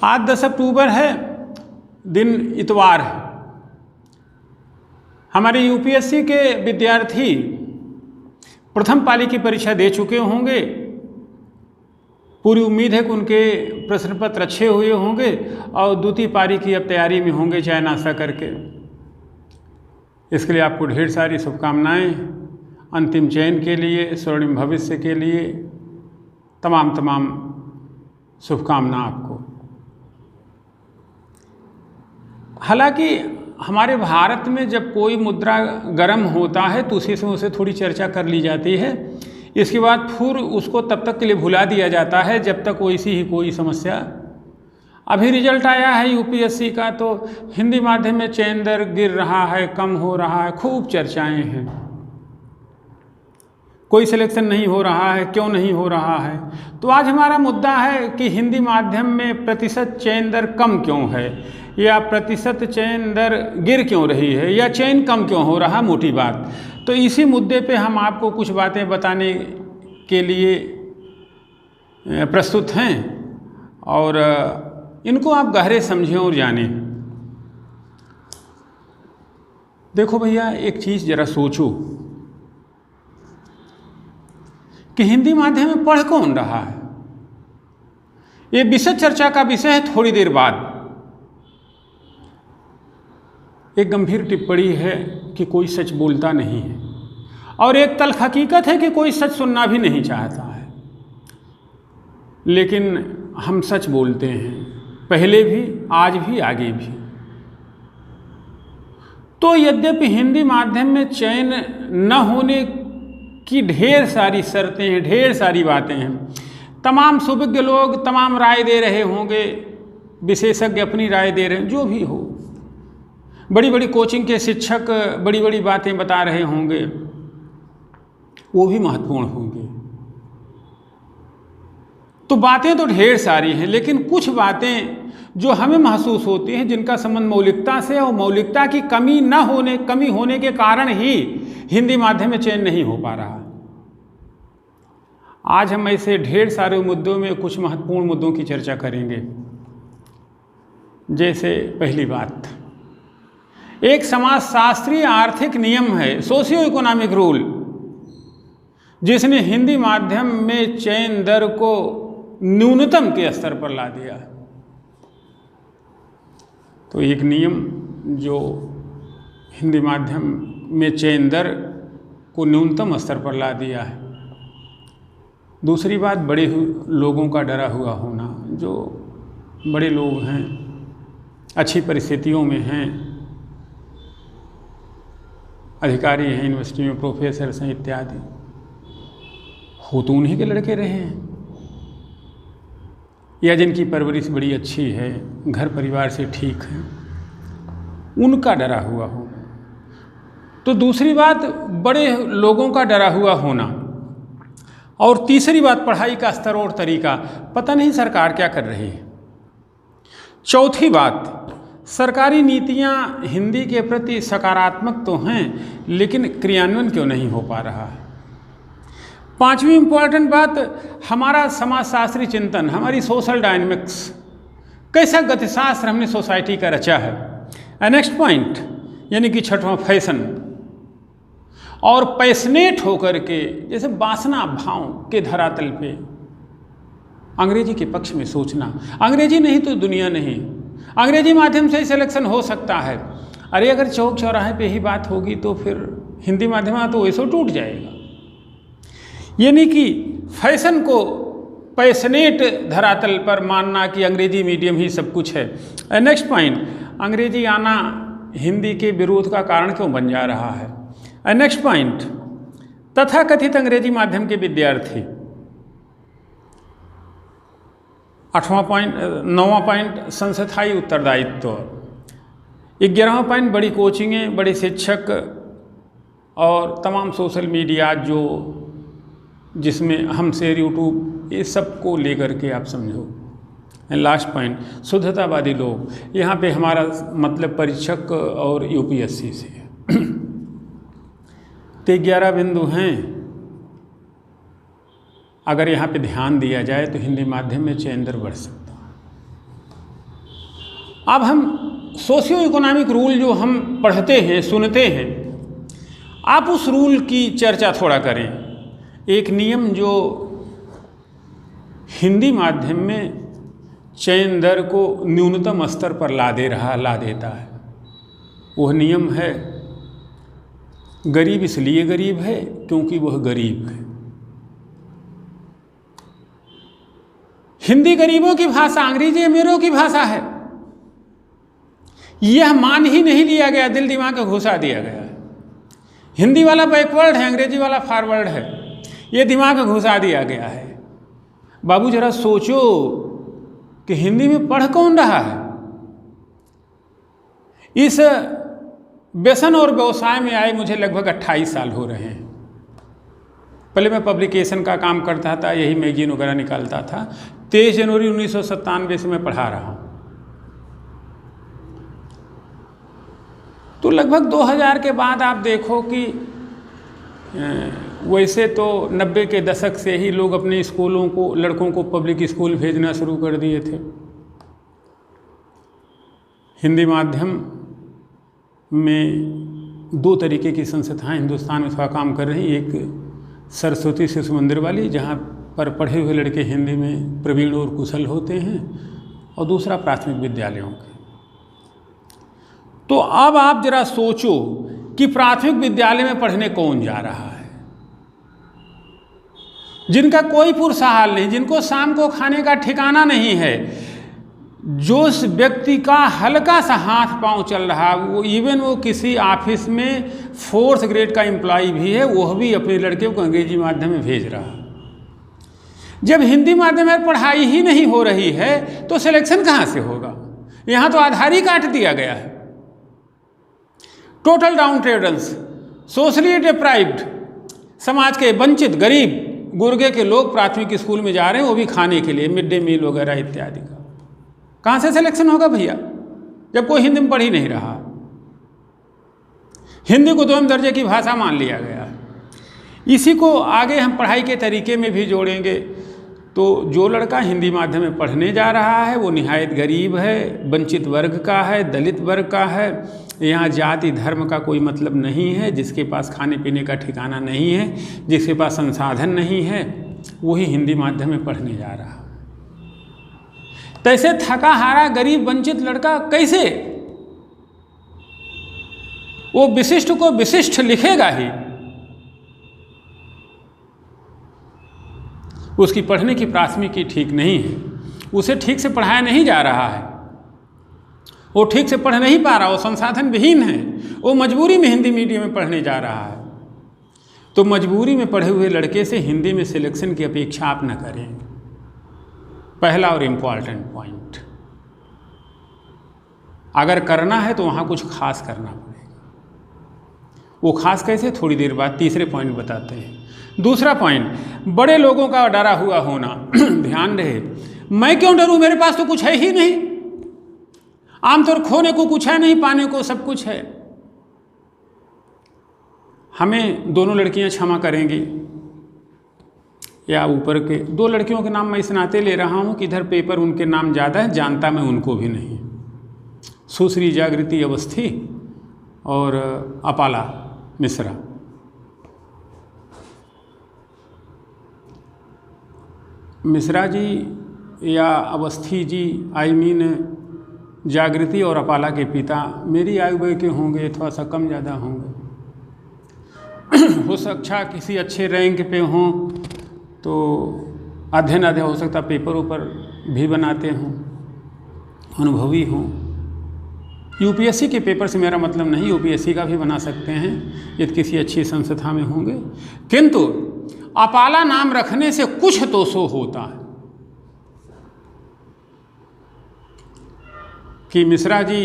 आज 10 अक्टूबर है, दिन इतवार है। हमारे यूपीएससी के विद्यार्थी प्रथम पाली की परीक्षा दे चुके होंगे। पूरी उम्मीद है कि उनके प्रश्न पत्र अच्छे हुए होंगे और द्वितीय पारी की अब तैयारी में होंगे चाय नाश्ता करके। इसके लिए आपको ढेर सारी शुभकामनाएं। अंतिम चयन के लिए, स्वर्णिम भविष्य के लिए तमाम शुभकामना आपको। हालांकि हमारे भारत में जब कोई मुद्रा गर्म होता है तो उसी से उसे थोड़ी चर्चा कर ली जाती है। इसके बाद फिर उसको तब तक के लिए भुला दिया जाता है जब तक वैसी ही कोई समस्या। अभी रिजल्ट आया है यूपीएससी का, तो हिंदी माध्यम में चयन दर गिर रहा है, कम हो रहा है, खूब चर्चाएं हैं। कोई सिलेक्शन नहीं हो रहा है, क्यों नहीं हो रहा है? तो आज हमारा मुद्दा है कि हिंदी माध्यम में प्रतिशत चयन दर कम क्यों है, या प्रतिशत चयन दर गिर क्यों रही है, या चयन कम क्यों हो रहा, मोटी बात। तो इसी मुद्दे पे हम आपको कुछ बातें बताने के लिए प्रस्तुत हैं और इनको आप गहरे समझें और जानें। देखो भैया, एक चीज़ ज़रा सोचो कि हिंदी माध्यम में पढ़ कौन रहा है। ये विशद चर्चा का विषय है थोड़ी देर बाद। एक गंभीर टिप्पणी है कि कोई सच बोलता नहीं है, और एक तल्ख हकीकत है कि कोई सच सुनना भी नहीं चाहता है। लेकिन हम सच बोलते हैं, पहले भी, आज भी, आगे भी। तो यद्यपि हिंदी माध्यम में चयन न होने की ढेर सारी शर्तें हैं, ढेर सारी बातें हैं। तमाम सुविज्ञ लोग तमाम राय दे रहे होंगे, विशेषज्ञ अपनी राय दे रहे हैं, जो भी हो। बड़ी बड़ी कोचिंग के शिक्षक बड़ी बड़ी बातें बता रहे होंगे, वो भी महत्वपूर्ण होंगे। तो बातें तो ढेर सारी हैं, लेकिन कुछ बातें जो हमें महसूस होती हैं, जिनका संबंध मौलिकता से है, और मौलिकता की कमी होने के कारण ही हिंदी माध्यम में चयन नहीं हो पा रहा। आज हम ऐसे ढेर सारे मुद्दों में कुछ महत्वपूर्ण मुद्दों की चर्चा करेंगे। जैसे पहली बात, एक समाजशास्त्रीय आर्थिक नियम है, सोशियो इकोनॉमिक रूल, जिसने हिंदी माध्यम में चयन दर को न्यूनतम के स्तर पर ला दिया। तो एक नियम जो हिंदी माध्यम में चयन दर को न्यूनतम स्तर पर ला दिया है। दूसरी बात, बड़े लोगों का डरा हुआ होना। जो बड़े लोग हैं, अच्छी परिस्थितियों में हैं, अधिकारी हैं, यूनिवर्सिटी में प्रोफेसर्स हैं इत्यादि, हो तो उन्हीं के लड़के रहे हैं, या जिनकी परवरिश बड़ी अच्छी है, घर परिवार से ठीक है, उनका डरा हुआ हो। तो दूसरी बात, बड़े लोगों का डरा हुआ होना। और तीसरी बात, पढ़ाई का स्तर और तरीका, पता नहीं सरकार क्या कर रही है। चौथी बात, सरकारी नीतियां हिंदी के प्रति सकारात्मक तो हैं, लेकिन क्रियान्वयन क्यों नहीं हो पा रहा है। पांचवी इंपॉर्टेंट बात, हमारा समाजशास्त्री चिंतन, हमारी सोशल डायनेमिक्स, कैसा गतिशास्त्र हमने सोसाइटी का रचा है। नेक्स्ट पॉइंट, यानी कि छठवां, फैशन। और पैशनेट होकर के, जैसे वासना भाव के धरातल पे अंग्रेजी के पक्ष में सोचना। अंग्रेजी नहीं तो दुनिया नहीं, अंग्रेजी माध्यम से ही सिलेक्शन हो सकता है। अरे अगर चौक चौराहे पे ही बात होगी तो फिर हिंदी माध्यम तो वैसे टूट जाएगा। यानी कि फैशन को पैशनेट धरातल पर मानना कि अंग्रेजी मीडियम ही सब कुछ है। नेक्स्ट पॉइंट, अंग्रेजी आना हिंदी के विरोध का कारण क्यों बन जा रहा है। नेक्स्ट पॉइंट, तथाकथित अंग्रेजी माध्यम के विद्यार्थी। 8वां पॉइंट, 9वां पॉइंट, संस्थाई उत्तरदायित्व। 11वां पॉइंट, बड़ी कोचिंगें, बड़े शिक्षक और तमाम सोशल मीडिया जो जिसमें हम शेयर, यूट्यूब, ये सब को लेकर के आप समझो। लास्ट पॉइंट, शुद्धतावादी लोग। यहाँ पे हमारा मतलब परीक्षक और यूपीएससी से है। तो 11 बिंदु हैं। अगर यहाँ पे ध्यान दिया जाए तो हिंदी माध्यम में चयन दर बढ़ सकता है। अब हम सोशियो इकोनॉमिक रूल जो हम पढ़ते हैं, सुनते हैं, आप उस रूल की चर्चा थोड़ा करें। एक नियम जो हिंदी माध्यम में चयन दर को न्यूनतम स्तर पर ला देता है, वह नियम है गरीब इसलिए गरीब है क्योंकि वह गरीब है। हिंदी गरीबों की भाषा, अंग्रेजी अमीरों की भाषा है, यह मान ही नहीं लिया गया, दिल दिमाग में घुसा दिया गया है। हिंदी वाला बैकवर्ड है, अंग्रेजी वाला फॉरवर्ड है, ये दिमाग में घुसा दिया गया है। बाबू जरा सोचो कि हिंदी में पढ़ कौन रहा है। इस व्यसन और व्यवसाय में आए मुझे लगभग 28 साल हो रहे हैं। पहले मैं पब्लिकेशन का काम करता था, यही मैगजीन वगैरह निकालता था। 23 जनवरी 1997 से मैं पढ़ा रहा हूँ, तो लगभग 2000 के बाद आप देखो कि वैसे तो 90 के दशक से ही लोग अपने स्कूलों को, लड़कों को पब्लिक स्कूल भेजना शुरू कर दिए थे। हिंदी माध्यम में 2 तरीके की संस्थाएं हिंदुस्तान में थोड़ा काम कर रही। एक सरस्वती शिशु मंदिर वाली, जहाँ पर पढ़े हुए लड़के हिंदी में प्रवीण और कुशल होते हैं, और दूसरा प्राथमिक विद्यालयों के। तो अब आप जरा सोचो कि प्राथमिक विद्यालय में पढ़ने कौन जा रहा है, जिनका कोई पुरसहाल नहीं, जिनको शाम को खाने का ठिकाना नहीं है, जो व्यक्ति का हल्का सा हाथ पांव चल रहा है, वो इवन वो किसी ऑफिस में 4th ग्रेड का एम्प्लॉय भी है, वह भी अपने लड़के को अंग्रेजी माध्यम में भेज रहा है। जब हिंदी माध्यम में पढ़ाई ही नहीं हो रही है तो सिलेक्शन कहाँ से होगा? यहाँ तो आधार ही काट दिया गया है। टोटल डाउन ट्रेडेंस, सोशली डिप्राइव्ड, समाज के वंचित गरीब गुर्गे के लोग प्राथमिक स्कूल में जा रहे हैं, वो भी खाने के लिए, मिड डे मील वगैरह इत्यादि का। कहाँ से सिलेक्शन होगा भैया, जब कोई हिंदी में पढ़ ही नहीं रहा। हिंदी को 2म दर्जे की भाषा मान लिया गया है। इसी को आगे हम पढ़ाई के तरीके में भी जोड़ेंगे तो जो लड़का हिंदी माध्यम में पढ़ने जा रहा है वो निहायत गरीब है, वंचित वर्ग का है, दलित वर्ग का है। यहाँ जाति धर्म का कोई मतलब नहीं है। जिसके पास खाने पीने का ठिकाना नहीं है, जिसके पास संसाधन नहीं है, वही हिंदी माध्यम में पढ़ने जा रहा है। तैसे थका हारा गरीब वंचित लड़का कैसे वो विशिष्ट को विशिष्ट लिखेगा ही? उसकी पढ़ने की प्राथमिकी ठीक नहीं है, उसे ठीक से पढ़ाया नहीं जा रहा है, वो ठीक से पढ़ नहीं पा रहा, वो संसाधन विहीन है, वो मजबूरी में हिंदी मीडियम में पढ़ने जा रहा है। तो मजबूरी में पढ़े हुए लड़के से हिंदी में सिलेक्शन की अपेक्षा आप न करें। पहला और इम्पॉर्टेंट पॉइंट, अगर करना है तो वहाँ कुछ खास करना पड़ेगा। वो खास कैसे, थोड़ी देर बाद तीसरे पॉइंट बताते हैं। दूसरा पॉइंट, बड़े लोगों का डरा हुआ होना। ध्यान रहे, मैं क्यों डरूं, मेरे पास तो कुछ है ही नहीं। आमतौर खोने को कुछ है नहीं, पाने को सब कुछ है। हमें दोनों लड़कियां क्षमा करेंगी, या ऊपर के 2 लड़कियों के नाम मैं इस नाते ले रहा हूं कि इधर पेपर उनके नाम ज़्यादा है, जानता मैं उनको भी नहीं। सुश्री जागृति अवस्थी और अपाला मिश्रा। मिश्रा जी या अवस्थी जी, आई मीन जागृति और अपाला के पिता मेरी आयु वर्ग के होंगे, थोड़ा सा कम ज़्यादा होंगे। हो सकता किसी अच्छे रैंक पे हों, तो अध्ययन हो सकता पेपर ऊपर भी बनाते हों, अनुभवी हों। यूपीएससी के पेपर से मेरा मतलब नहीं, यूपीएससी का भी बना सकते हैं यदि किसी अच्छी संस्था में होंगे। किंतु अपाला नाम रखने से कुछ तो सो होता है कि मिश्रा जी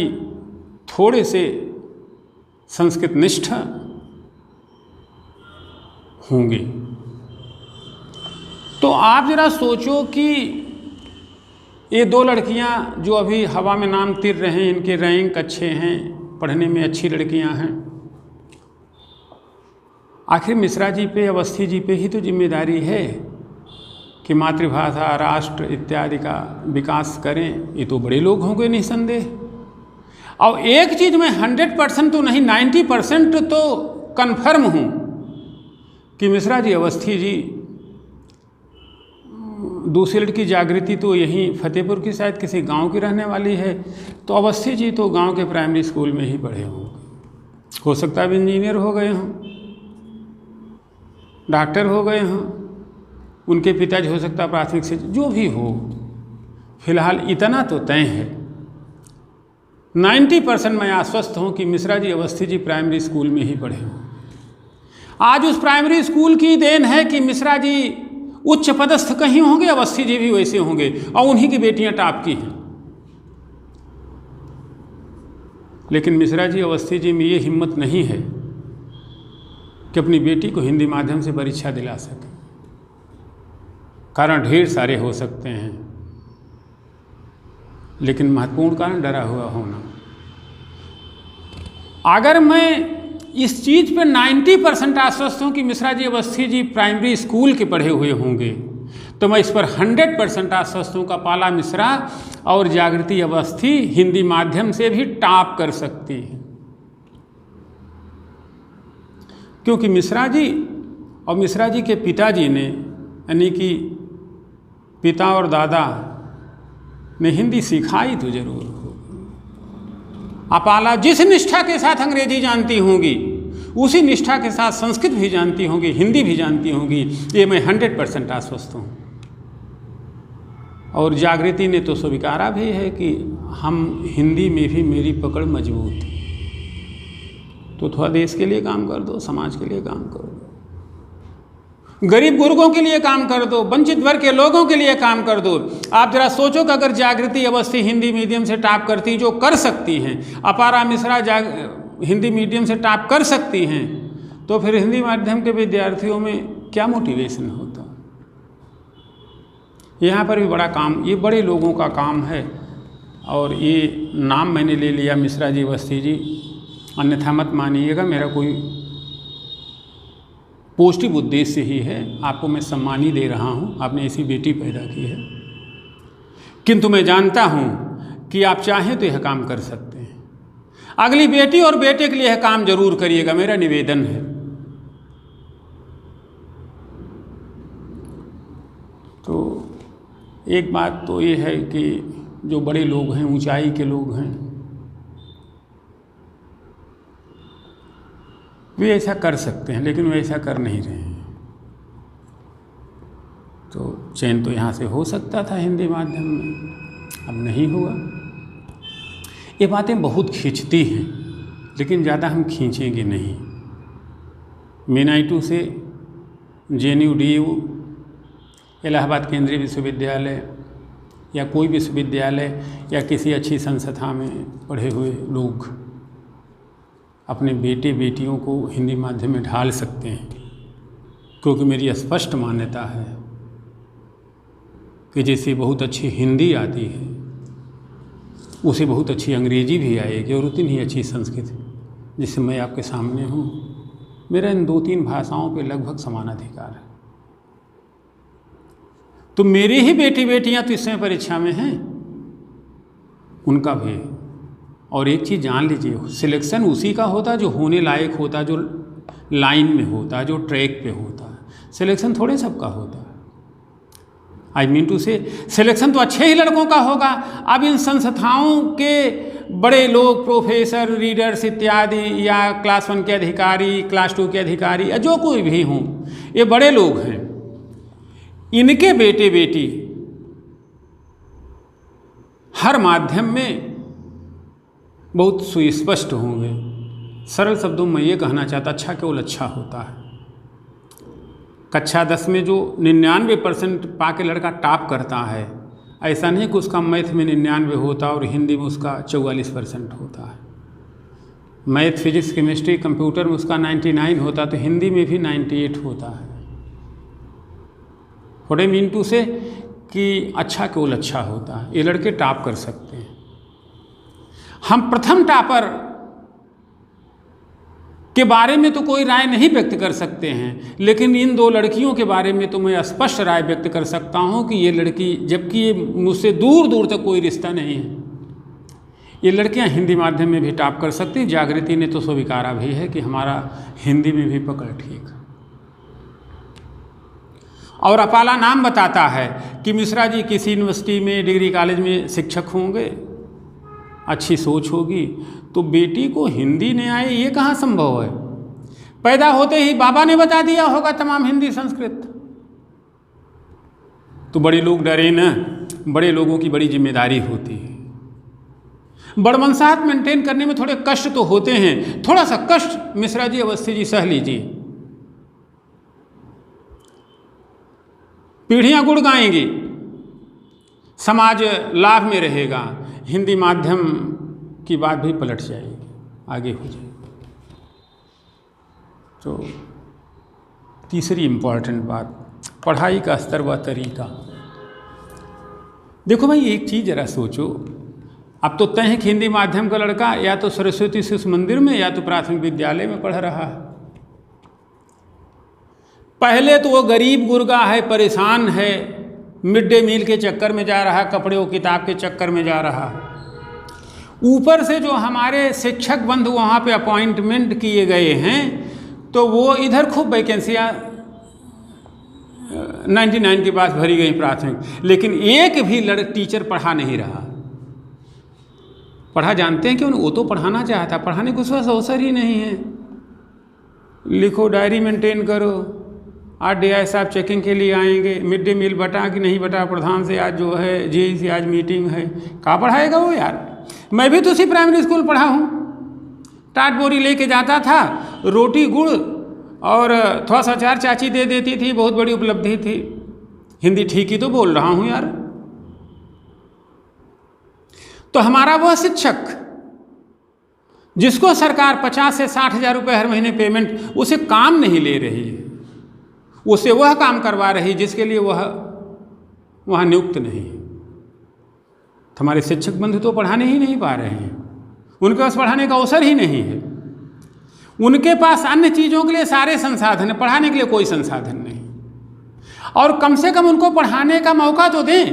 थोड़े से संस्कृत निष्ठ होंगे। तो आप जरा सोचो कि ये 2 लड़कियां जो अभी हवा में नाम तिर रहे हैं, इनके रैंक अच्छे हैं, पढ़ने में अच्छी लड़कियां हैं, आखिर मिश्रा जी पे, अवस्थी जी पे ही तो जिम्मेदारी है कि मातृभाषा, राष्ट्र इत्यादि का विकास करें। ये तो बड़े लोग होंगे निसंदेह। और एक चीज़ मैं 100% तो नहीं, 90% तो कन्फर्म हूँ कि मिश्रा जी, अवस्थी जी, दूसरी लड़की जागृति तो यहीं फतेहपुर की शायद किसी गांव की रहने वाली है, तो अवस्थी जी तो गांव के प्राइमरी स्कूल में ही पढ़े होंगे। हो सकता है इंजीनियर हो गए हों, डॉक्टर हो गए हों, उनके पिताजी हो सकता है प्राथमिक से, जो भी हो, फिलहाल इतना तो तय है, 90% मैं आश्वस्त हूँ कि मिश्रा जी, अवस्थी जी प्राइमरी स्कूल में ही पढ़े हों। आज उस प्राइमरी स्कूल की देन है कि मिश्रा जी उच्च पदस्थ कहीं होंगे, अवस्थी जी भी वैसे होंगे, और उन्हीं की बेटियां टॉप की हैं। लेकिन मिश्रा जी, अवस्थी जी में ये हिम्मत नहीं है कि अपनी बेटी को हिंदी माध्यम से परीक्षा दिला सके। कारण ढेर सारे हो सकते हैं, लेकिन महत्वपूर्ण कारण डरा हुआ होना। अगर मैं इस चीज़ पे 90% आश्वस्त हूँ कि मिश्रा जी, अवस्थी जी प्राइमरी स्कूल के पढ़े हुए होंगे, तो मैं इस पर 100% आश्वस्त हूँ का पाला मिश्रा और जागृति अवस्थी हिंदी माध्यम से भी टॉप कर सकती है। क्योंकि मिश्रा जी और मिश्रा जी के पिताजी ने, यानी कि पिता और दादा ने हिंदी सिखाई तो जरूर होगी। अपाला जिस निष्ठा के साथ अंग्रेजी जानती होंगी, उसी निष्ठा के साथ संस्कृत भी जानती होंगी, हिंदी भी जानती होंगी, ये मैं 100% आश्वस्त हूँ। और जागृति ने तो स्वीकारा भी है कि हम हिंदी में भी मेरी पकड़ मजबूत है, तो थोड़ा देश के लिए काम कर दो, समाज के लिए काम कर दो, गरीब गुर्गों के लिए काम कर दो, वंचित वर्ग के लोगों के लिए काम कर दो। आप जरा सोचो कि अगर जागृति अवस्थी हिंदी मीडियम से टॉप करती, जो कर सकती हैं, अपारा मिश्रा हिंदी मीडियम से टॉप कर सकती हैं, तो फिर हिंदी माध्यम के विद्यार्थियों में क्या मोटिवेशन होता। यहाँ पर भी बड़ा काम, ये बड़े लोगों का काम है। और ये नाम मैंने ले लिया मिश्रा जी, अवस्थी जी, अन्यथा मत मानिएगा, मेरा कोई पॉजिटिव उद्देश्य ही है, आपको मैं सम्मान ही दे रहा हूँ, आपने ऐसी बेटी पैदा की है। किंतु मैं जानता हूँ कि आप चाहें तो यह काम कर सकते हैं। अगली बेटी और बेटे के लिए यह काम जरूर करिएगा, मेरा निवेदन है। तो एक बात तो ये है कि जो बड़े लोग हैं, ऊंचाई के लोग हैं, वे ऐसा कर सकते हैं, लेकिन वे ऐसा कर नहीं रहे हैं। तो चयन तो यहाँ से हो सकता था हिंदी माध्यम में, अब नहीं हुआ। ये बातें बहुत खींचती हैं, लेकिन ज़्यादा हम खींचेंगे नहीं। MENITU से JNU, DU, इलाहाबाद केंद्रीय विश्वविद्यालय या कोई विश्वविद्यालय या किसी अच्छी संस्था में पढ़े हुए लोग अपने बेटे बेटियों को हिंदी माध्यम में ढाल सकते हैं, क्योंकि मेरी स्पष्ट मान्यता है कि जैसे बहुत अच्छी हिंदी आती है, उसे बहुत अच्छी अंग्रेजी भी आएगी और उतनी ही अच्छी संस्कृत, जिससे मैं आपके सामने हूँ। मेरा इन 2-3 भाषाओं पे लगभग समान अधिकार है। तो मेरी ही बेटी बेटियाँ तो इस समय परीक्षा में हैं, उनका भी है। और एक चीज़ जान लीजिए, सिलेक्शन उसी का होता है जो होने लायक होता है, जो लाइन में होता है, जो ट्रैक पे होता है। सिलेक्शन थोड़े सबका होता है। आई मीन टू से सिलेक्शन तो अच्छे ही लड़कों का होगा। अब इन संस्थाओं के बड़े लोग, प्रोफेसर, रीडर्स इत्यादि, या क्लास 1 के अधिकारी, क्लास 2 के अधिकारी, या जो कोई भी हों, ये बड़े लोग हैं। इनके बेटे बेटी हर माध्यम में बहुत सुस्पष्ट होंगे। सरल शब्दों में ये कहना चाहता, अच्छा केवल अच्छा होता है। कक्षा 10 में जो 99% पा के लड़का टॉप करता है, ऐसा नहीं कि उसका मैथ में 99 होता और हिंदी में उसका 44% होता है। मैथ, फिजिक्स, केमिस्ट्री, कंप्यूटर में उसका 99 होता, तो हिंदी में भी 98 होता है। व्हाट आई मीन टू से कि अच्छा केवल अच्छा होता है। ये लड़के टॉप कर सकते हैं। हम प्रथम टॉपर के बारे में तो कोई राय नहीं व्यक्त कर सकते हैं, लेकिन इन 2 लड़कियों के बारे में तो मैं स्पष्ट राय व्यक्त कर सकता हूं कि ये लड़की, जबकि ये मुझसे दूर दूर तक कोई रिश्ता नहीं है, ये लड़कियां हिंदी माध्यम में भी टॉप कर सकती। जागृति ने तो स्वीकारा भी है कि हमारा हिंदी में भी पकड़ ठीक। और अपाला नाम बताता है कि मिश्रा जी किसी यूनिवर्सिटी में, डिग्री कॉलेज में शिक्षक होंगे, अच्छी सोच होगी, तो बेटी को हिंदी नहीं आए ये कहाँ संभव है? पैदा होते ही बाबा ने बता दिया होगा तमाम हिंदी संस्कृत। तो बड़े लोग डरे ना, बड़े लोगों की बड़ी जिम्मेदारी होती है। बड़वंशाहत मेंटेन करने में थोड़े कष्ट तो होते हैं, थोड़ा सा कष्ट मिश्रा जी, अवस्थी जी सह लीजिए। पीढ़ियां गुड़ गाएंगी, समाज लाभ में रहेगा, हिंदी माध्यम की बात भी पलट जाएगी, आगे हो जाएगी। तो तीसरी इम्पॉर्टेंट बात, पढ़ाई का स्तर व तरीका। देखो भाई, एक चीज़ ज़रा सोचो, अब तो तय है कि हिंदी माध्यम का लड़का या तो सरस्वती शिशु मंदिर में या तो प्राथमिक विद्यालय में पढ़ रहा है। पहले तो वो गरीब गुरगा है, परेशान है, मिड डे मील के चक्कर में जा रहा, कपड़े और किताब के चक्कर में जा रहा। ऊपर से जो हमारे शिक्षक बंधु वहाँ पे अपॉइंटमेंट किए गए हैं, तो वो इधर खूब वैकेंसियाँ 99 के पास भरी गई प्राथमिक, लेकिन एक भी टीचर पढ़ा नहीं रहा। पढ़ा जानते हैं क्यों? वो तो पढ़ाना चाहता, पढ़ाने को उस वक्त अवसर ही नहीं है। लिखो, डायरी मेंटेन करो, आज DI साहब चेकिंग के लिए आएंगे, मिड डे मील बटा कि नहीं बटा, प्रधान से आज जो है, JE से आज मीटिंग है, कहाँ पढ़ाएगा वो यार? मैं भी तो उसी प्राइमरी स्कूल पढ़ा हूँ, टाट बोरी लेके जाता था, रोटी गुड़ और थोड़ा सा अचार चाची दे देती थी, बहुत बड़ी उपलब्धि थी। हिंदी ठीक ही तो बोल रहा हूँ यार। तो हमारा वह शिक्षक जिसको सरकार 50 से 60 हज़ार रुपये हर महीने पेमेंट, उसे काम नहीं ले रही है, उसे वह काम करवा रही जिसके लिए वह वहाँ नियुक्त नहीं है। हमारे शिक्षक बंधु तो पढ़ाने ही नहीं पा रहे हैं, उनके पास पढ़ाने का अवसर ही नहीं है। उनके पास अन्य चीज़ों के लिए सारे संसाधन है, पढ़ाने के लिए कोई संसाधन नहीं। और कम से कम उनको पढ़ाने का मौका तो दें।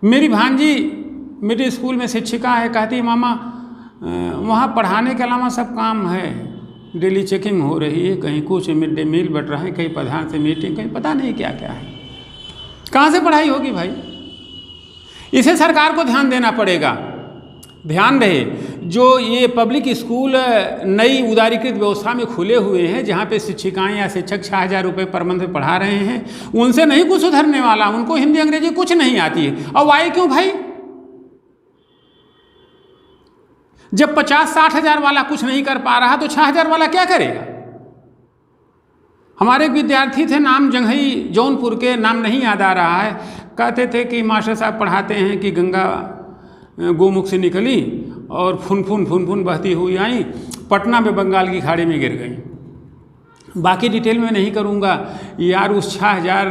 मेरी भांजी मेरे स्कूल में शिक्षिका है, कहती है मामा वहाँ पढ़ाने के अलावा सब काम है, डेली चेकिंग हो रही है, कहीं कुछ मिड डे मील बट रहा है, कहीं प्रधान से मीटिंग, कहीं पता नहीं क्या क्या है। कहाँ से पढ़ाई होगी भाई? इसे सरकार को ध्यान देना पड़ेगा। ध्यान रहे, जो ये पब्लिक स्कूल नई उदारीकृत व्यवस्था में खुले हुए हैं, जहाँ पे शिक्षिकाएं या शिक्षक 6,000 रुपये पर मंथ पढ़ा रहे हैं, उनसे नहीं कुछ सुधरने वाला। उनको हिंदी अंग्रेजी कुछ नहीं आती है। और आए क्यों भाई? जब 50-60 हज़ार वाला कुछ नहीं कर पा रहा, तो 6,000 वाला क्या करेगा? हमारे एक विद्यार्थी थे, नाम जंघई जौनपुर के, नाम नहीं याद आ रहा है, कहते थे कि मास्टर साहब पढ़ाते हैं कि गंगा गोमुख से निकली और फुन फुन बहती हुई आई, पटना में बंगाल की खाड़ी में गिर गई। बाकी डिटेल में नहीं करूँगा यार। उस 6,000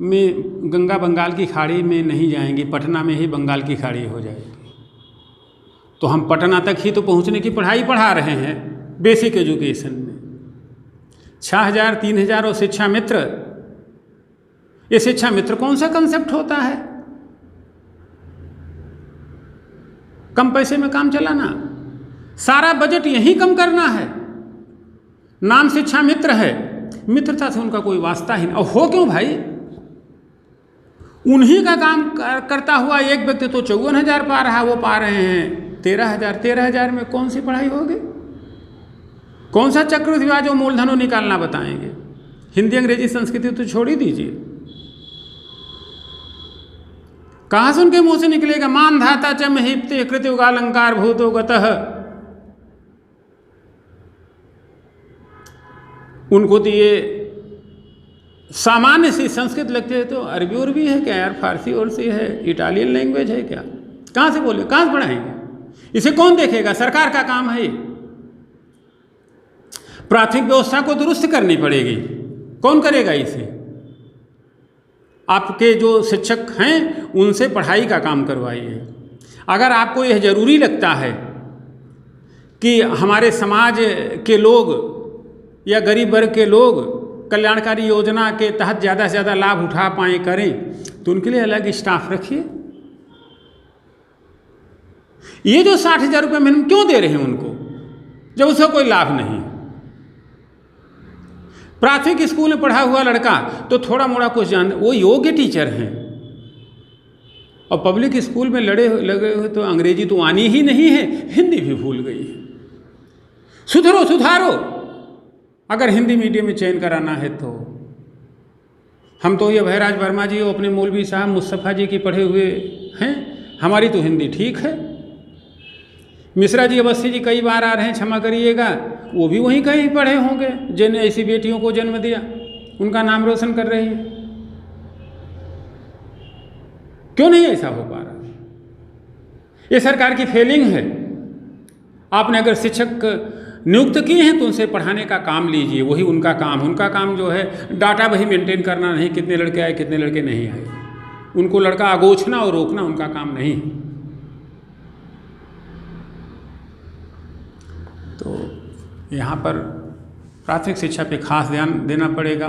में गंगा बंगाल की खाड़ी में नहीं जाएंगी, पटना में ही बंगाल की खाड़ी हो जाएगी। तो हम पटना तक ही तो पहुँचने की पढ़ाई पढ़ा रहे हैं बेसिक एजुकेशन में। 6,000, 3,000 और शिक्षा मित्र, ये शिक्षा मित्र कौन सा कंसेप्ट होता है? कम पैसे में काम चलाना, सारा बजट यही कम करना है। नाम शिक्षा मित्र है, मित्रता से उनका कोई वास्ता ही नहीं। और हो क्यों भाई? उन्हीं का काम करता हुआ एक व्यक्ति तो 54,000 पा रहा, वो पा रहे हैं 13,000। 13,000 में कौन सी पढ़ाई होगी? कौन सा चक्रवृद्धि ब्याज और मूलधनों निकालना बताएंगे? हिंदी अंग्रेजी संस्कृति तो छोड़ ही दीजिए। कहाँ से उनके मुंह से निकलेगा? मान धाता च महिप्ते कृत्युगालंकार भूतो गतः। उनको तो ये सामान्य सी संस्कृत लगती है, तो अरबी और भी है क्या यार? फारसी और सी है, इटालियन लैंग्वेज है क्या? कहाँ से बोले, कहाँ से पढ़ाएंगे? इसे कौन देखेगा? सरकार का काम है। प्राथमिक व्यवस्था को दुरुस्त करनी पड़ेगी। कौन करेगा इसे? आपके जो शिक्षक हैं उनसे पढ़ाई का काम करवाइए। अगर आपको यह जरूरी लगता है कि हमारे समाज के लोग या गरीब वर्ग के लोग कल्याणकारी योजना के तहत ज़्यादा से ज़्यादा लाभ उठा पाएँ, करें, तो उनके लिए अलग स्टाफ रखिए। ये जो 60,000 रुपये महीने क्यों दे रहे हैं उनको, जब उसका कोई लाभ नहीं। प्राथमिक स्कूल में पढ़ा हुआ लड़का तो थोड़ा मोड़ा कुछ जान, वो योग्य टीचर हैं, और पब्लिक स्कूल में लगे हुए तो अंग्रेजी तो आनी ही नहीं है, हिंदी भी भूल गई है। सुधरो सुधारो, अगर हिंदी मीडियम में चयन कराना है तो। हम तो ये भयराज वर्मा जी और अपने मौलवी साहब मुस्तफ़ा जी की पढ़े हुए हैं, हमारी तो हिंदी ठीक है। मिश्रा जी अवस्थी जी कई बार आ रहे हैं, क्षमा करिएगा, वो भी वहीं कहीं पढ़े होंगे जिन्हें ऐसी बेटियों को जन्म दिया, उनका नाम रोशन कर रही है। क्यों नहीं ऐसा हो पा रहा? ये सरकार की फेलिंग है। आपने अगर शिक्षक नियुक्त किए हैं तो उनसे पढ़ाने का काम लीजिए, वही उनका काम जो है डाटा वही मेंटेन करना, नहीं कितने लड़के आए कितने लड़के नहीं आए। उनको लड़का अगोछना और रोकना उनका काम नहीं। तो यहाँ पर प्राथमिक शिक्षा पे खास ध्यान देना पड़ेगा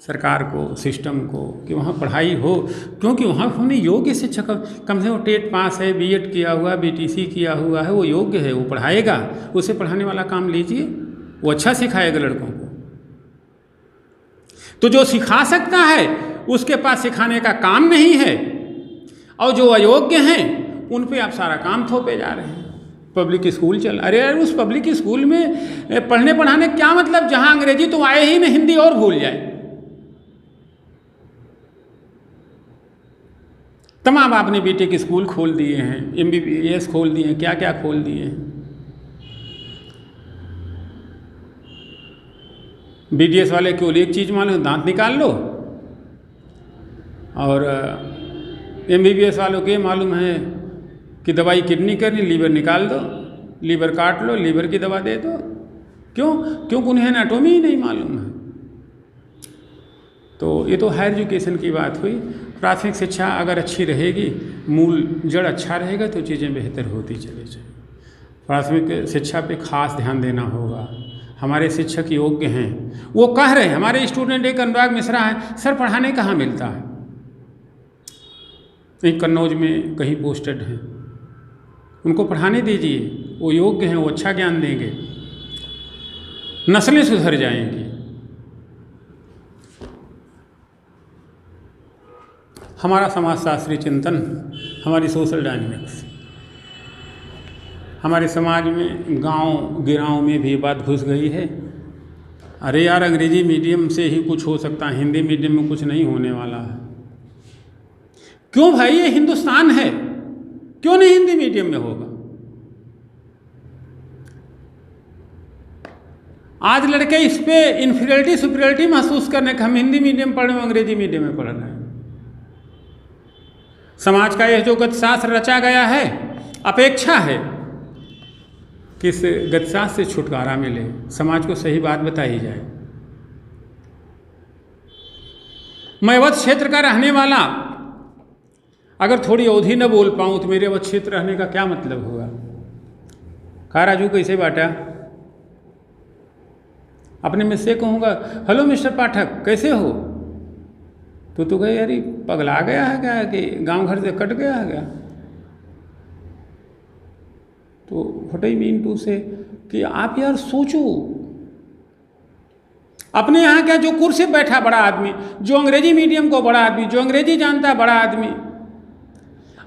सरकार को, सिस्टम को, कि वहाँ पढ़ाई हो, क्योंकि वहाँ होने योग्य शिक्षक, कम से कम टेट पास है, बीएड किया हुआ, बीटीसी किया हुआ है, वो योग्य है, वो पढ़ाएगा। उसे पढ़ाने वाला काम लीजिए, वो अच्छा सिखाएगा लड़कों को। तो जो सिखा सकता है उसके पास सिखाने का काम नहीं है, और जो अयोग्य हैं उन पे आप सारा काम थोपे जा रहे हैं। पब्लिक स्कूल चल, अरे यार उस पब्लिक स्कूल में पढ़ने पढ़ाने क्या मतलब, जहाँ अंग्रेजी तो आए ही नहीं, हिंदी और भूल जाए। तमाम आपने बीटेक स्कूल खोल दिए हैं, MBBS खोल दिए हैं, क्या क्या खोल दिए हैं। BDS वाले केवल एक चीज़ मालूम, दांत निकाल लो, और MBBS वालों को ये मालूम है कि दवाई किडनी करनी, लीवर निकाल दो, लीवर काट लो, लीवर की दवा दे दो। क्योंकि उन्हें एनाटॉमी ही नहीं मालूम है। तो ये तो हायर एजुकेशन की बात हुई। प्राथमिक शिक्षा अगर अच्छी रहेगी, मूल जड़ अच्छा रहेगा तो चीज़ें बेहतर होती चली जाएंगी। प्राथमिक शिक्षा पे खास ध्यान देना होगा। हमारे शिक्षक योग्य हैं, वो कह रहे हैं, हमारे स्टूडेंट एक अनुराग मिश्रा है, सर पढ़ाने कहाँ मिलता है? एक कन्नौज में कहीं पोस्टेड हैं, उनको पढ़ाने दीजिए, वो योग्य हैं, वो अच्छा ज्ञान देंगे, नस्लें सुधर जाएंगी। हमारा समाजशास्त्री चिंतन, हमारी सोशल डायनेमिक्स, हमारे समाज में गांव गिराव में भी बात घुस गई है। अरे यार अंग्रेजी मीडियम से ही कुछ हो सकता है, हिंदी मीडियम में कुछ नहीं होने वाला है। क्यों भाई, ये हिंदुस्तान है, क्यों नहीं हिंदी मीडियम में होगा? आज लड़के इस पे इन्फीरियरिटी सुपीरियरिटी महसूस करने का, हम हिंदी मीडियम पढ़ रहे हैं, अंग्रेजी मीडियम में पढ़ रहे हैं। समाज का यह जो गतिशास्त्र रचा गया है, अपेक्षा है कि इस गतिशास्त्र से छुटकारा मिले, समाज को सही बात बताई जाए। मैं अवध क्षेत्र का रहने वाला अगर थोड़ी अवधि न बोल पाऊँ तो मेरे अवध क्षेत्र रहने का क्या मतलब होगा? कहा राजू कैसे बाटा? अपने में से कहूँगा हेलो मिस्टर पाठक कैसे हो, तो तू कहे यार पगला गया है क्या, कि गांव घर से कट गया है क्या? तो व्हाट आई मीन टू से कि आप यार सोचो, अपने यहाँ क्या जो कुर्सी पे बैठा बड़ा आदमी, जो अंग्रेजी मीडियम को बड़ा आदमी, जो अंग्रेजी जानता है बड़ा आदमी,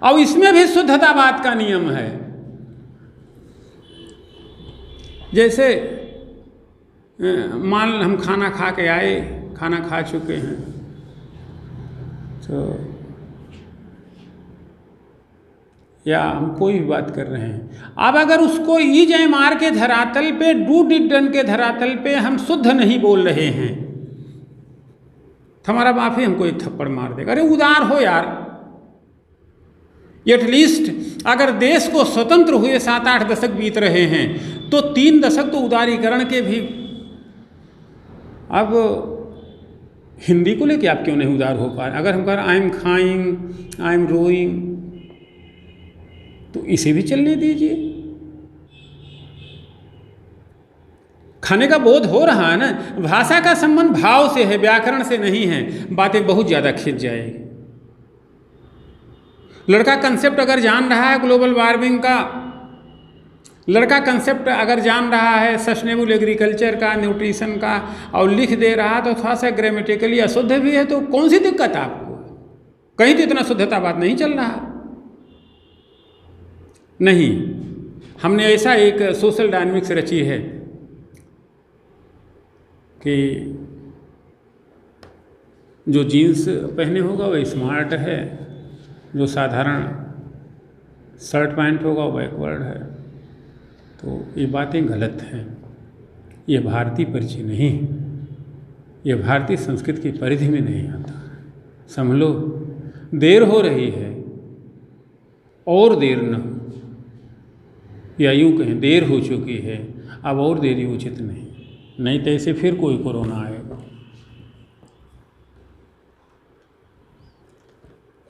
और इसमें भी शुद्धतावाद का नियम है। जैसे मान हम खाना खा के आए, खाना खा चुके हैं, तो या हम कोई भी बात कर रहे हैं, अब अगर उसको EJMR के धरातल पे, डू डिड डन के धरातल पे हम शुद्ध नहीं बोल रहे हैं, तो हमारा बाप ही हमको एक थप्पड़ मार देगा। अरे उदार हो यार, एटलीस्ट अगर देश को स्वतंत्र हुए 7-8 दशक बीत रहे हैं तो 3 दशक तो उदारीकरण के भी। अब हिंदी को लेके आप क्यों नहीं उदार हो पा रहे? अगर हम कह रहे आई एम खाइंग, आई एम रोइंग, तो इसे भी चलने दीजिए। खाने का बोध हो रहा है ना। भाषा का संबंध भाव से है, व्याकरण से नहीं है। बातें बहुत ज़्यादा खिंच जाएगी। लड़का कंसेप्ट अगर जान रहा है ग्लोबल वार्मिंग का, लड़का कंसेप्ट अगर जान रहा है सस्टेनेबल एग्रीकल्चर का, न्यूट्रिशन का, और लिख दे रहा तो थोड़ा सा ग्रामेटिकली अशुद्ध भी है तो कौन सी दिक्कत है आपको? कहीं तो इतना शुद्धता बात नहीं चल रहा। नहीं, हमने ऐसा एक सोशल डायनामिक्स रची है कि जो जीन्स पहने होगा वह स्मार्ट है, जो साधारण शर्ट पैंट होगा वो बैकवर्ड है। तो ये बातें गलत हैं। ये भारतीय परिचय नहीं है, ये भारतीय संस्कृति की परिधि में नहीं आता। समझ लो, देर हो रही है और देर न हो, या यूँ कहें देर हो चुकी है, अब और देरी उचित नहीं तो ऐसे फिर कोई कोरोना आएगा।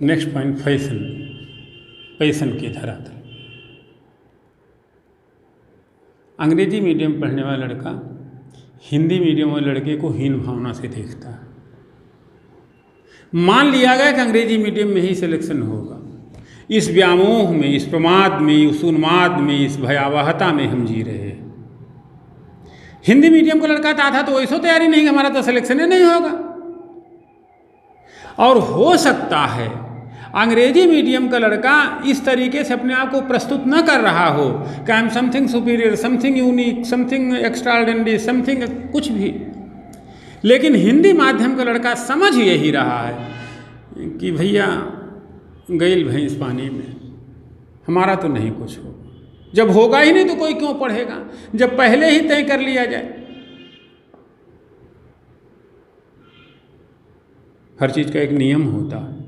नेक्स्ट पॉइंट, पैशन की धरातल। अंग्रेजी मीडियम पढ़ने वाला लड़का हिंदी मीडियम वाले लड़के को हीन भावना से देखता है। मान लिया गया कि अंग्रेजी मीडियम में ही सिलेक्शन होगा। इस व्यामोह में, इस प्रमाद में, इस उन्माद में, इस भयावहता में हम जी रहे हैं। हिंदी मीडियम का लड़का था तो ऐसा तैयारी नहीं, हमारा तो सिलेक्शन ही नहीं होगा। और हो सकता है अंग्रेजी मीडियम का लड़का इस तरीके से अपने आप को प्रस्तुत न कर रहा हो कि I am something superior, something unique, something extraordinary, something कुछ भी, लेकिन हिंदी माध्यम का लड़का समझ यही रहा है कि भैया गईल भैंस पानी में, हमारा तो नहीं कुछ होगा। जब होगा ही नहीं तो कोई क्यों पढ़ेगा, जब पहले ही तय कर लिया जाए। हर चीज़ का एक नियम होता है।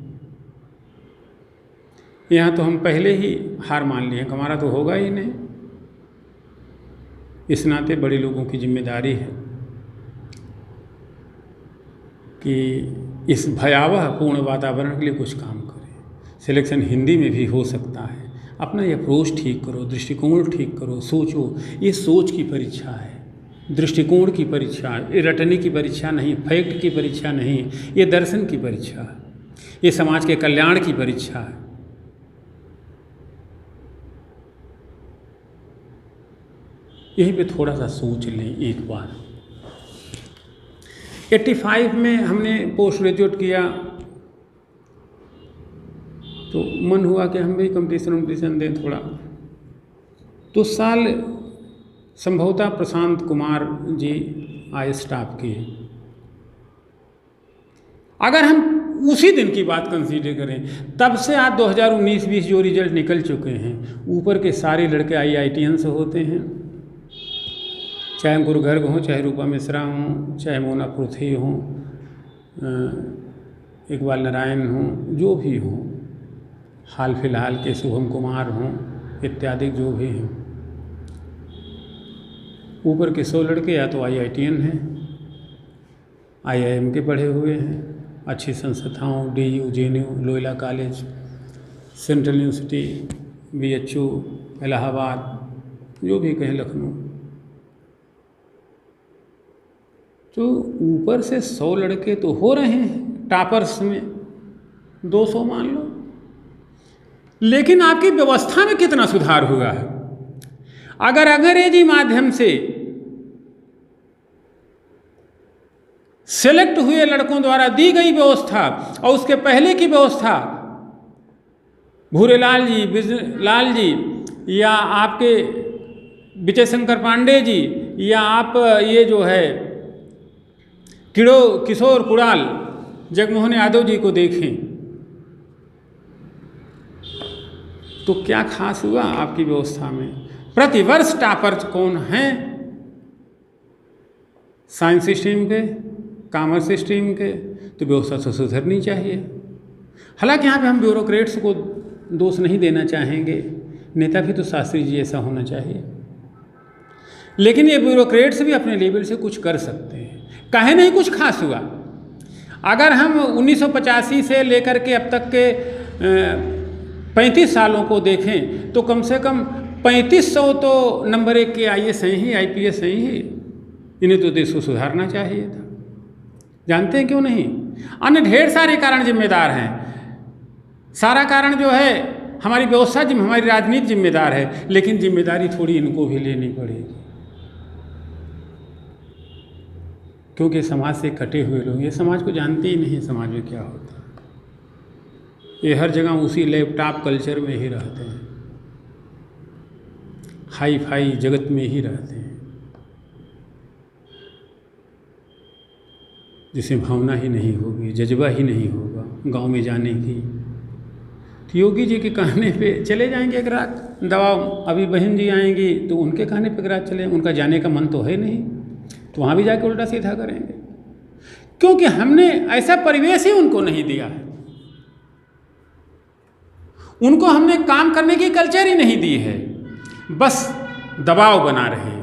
यहाँ तो हम पहले ही हार मान लिए, हमारा तो होगा ही नहीं। इस नाते बड़े लोगों की जिम्मेदारी है कि इस भयावह पूर्ण वातावरण के लिए कुछ काम करें। सिलेक्शन हिंदी में भी हो सकता है। अपना ये अप्रोच ठीक करो, दृष्टिकोण ठीक करो, सोचो। ये सोच की परीक्षा है, दृष्टिकोण की परीक्षा है। ये रटने की परीक्षा नहीं, फैक्ट की परीक्षा नहीं, ये दर्शन की परीक्षा है, ये समाज के कल्याण की परीक्षा है। यहीं पे थोड़ा सा सोच लें एक बार। 85 में हमने पोस्ट ग्रेजुएट किया तो मन हुआ कि हम भी कंपटीशन दें थोड़ा। तो साल संभवतः प्रशांत कुमार जी आए स्टाफ के। अगर हम उसी दिन की बात कंसीडर करें, तब से आज 2019-20 जो रिजल्ट निकल चुके हैं, ऊपर के सारे लड़के IITians होते हैं, चाहे गुरु गर्ग हों, चाहे रूपा मिश्रा हों, चाहे मोना पृथ्वी हों, इकबाल नारायण हों, जो भी हों, हाल फिलहाल के शुभम कुमार हों, इत्यादि जो भी हैं। ऊपर के 100 लड़के या तो IITian हैं, IIM के पढ़े हुए हैं, अच्छी संस्थाओं, DU, JNU, Loyola college, central university, BHU, Allahabad, जो भी कहें, लखनऊ। तो ऊपर से 100 लड़के तो हो रहे हैं टॉपर्स में, 200 मान लो, लेकिन आपकी व्यवस्था में कितना सुधार हुआ है? अगर अंग्रेजी माध्यम से सेलेक्ट हुए लड़कों द्वारा दी गई व्यवस्था और उसके पहले की व्यवस्था, भूरेलाल जी, बिजलाल जी, या आपके विजय शंकर पांडे जी, या आप ये जो है किशोर कुणाल, जगमोहन यादव जी को देखें तो क्या खास हुआ आपकी व्यवस्था में? प्रतिवर्ष टॉपर कौन हैं? साइंस स्ट्रीम के, कॉमर्स स्ट्रीम के। तो व्यवस्था तो सुधरनी चाहिए। हालांकि यहाँ पे हम ब्यूरोक्रेट्स को दोष नहीं देना चाहेंगे, नेता भी तो शास्त्री जी ऐसा होना चाहिए, लेकिन ये ब्यूरोक्रेट्स भी अपने लेवल से कुछ कर सकते हैं। काहे नहीं कुछ खास हुआ? अगर हम 1985 से लेकर के अब तक के 35 सालों को देखें तो कम से कम 3500 तो नंबर 1 के IAS हैं ही, IPS हैं ही। इन्हें तो देश को सुधारना चाहिए था। जानते हैं क्यों नहीं? अन्य ढेर सारे कारण जिम्मेदार हैं। सारा कारण जो है हमारी व्यवस्था हमारी राजनीति जिम्मेदार है, लेकिन जिम्मेदारी थोड़ी इनको भी लेनी पड़ेगी, क्योंकि समाज से कटे हुए लोग ये समाज को जानते ही नहीं समाज में क्या होता है। ये हर जगह उसी लैपटॉप कल्चर में ही रहते हैं, हाई फाई जगत में ही रहते हैं, जिसे भावना ही नहीं होगी, जज्बा ही नहीं होगा गांव में जाने की। तो योगी जी के कहने पे चले जाएंगे एक रात दबाव, अभी बहन जी आएंगी तो उनके कहने पे एक रात चले, उनका जाने का मन तो है नहीं, तो वहाँ भी जाके उल्टा सीधा करेंगे, क्योंकि हमने ऐसा परिवेश ही उनको नहीं दिया है। उनको हमने काम करने की कल्चर ही नहीं दी है, बस दबाव बना रहे,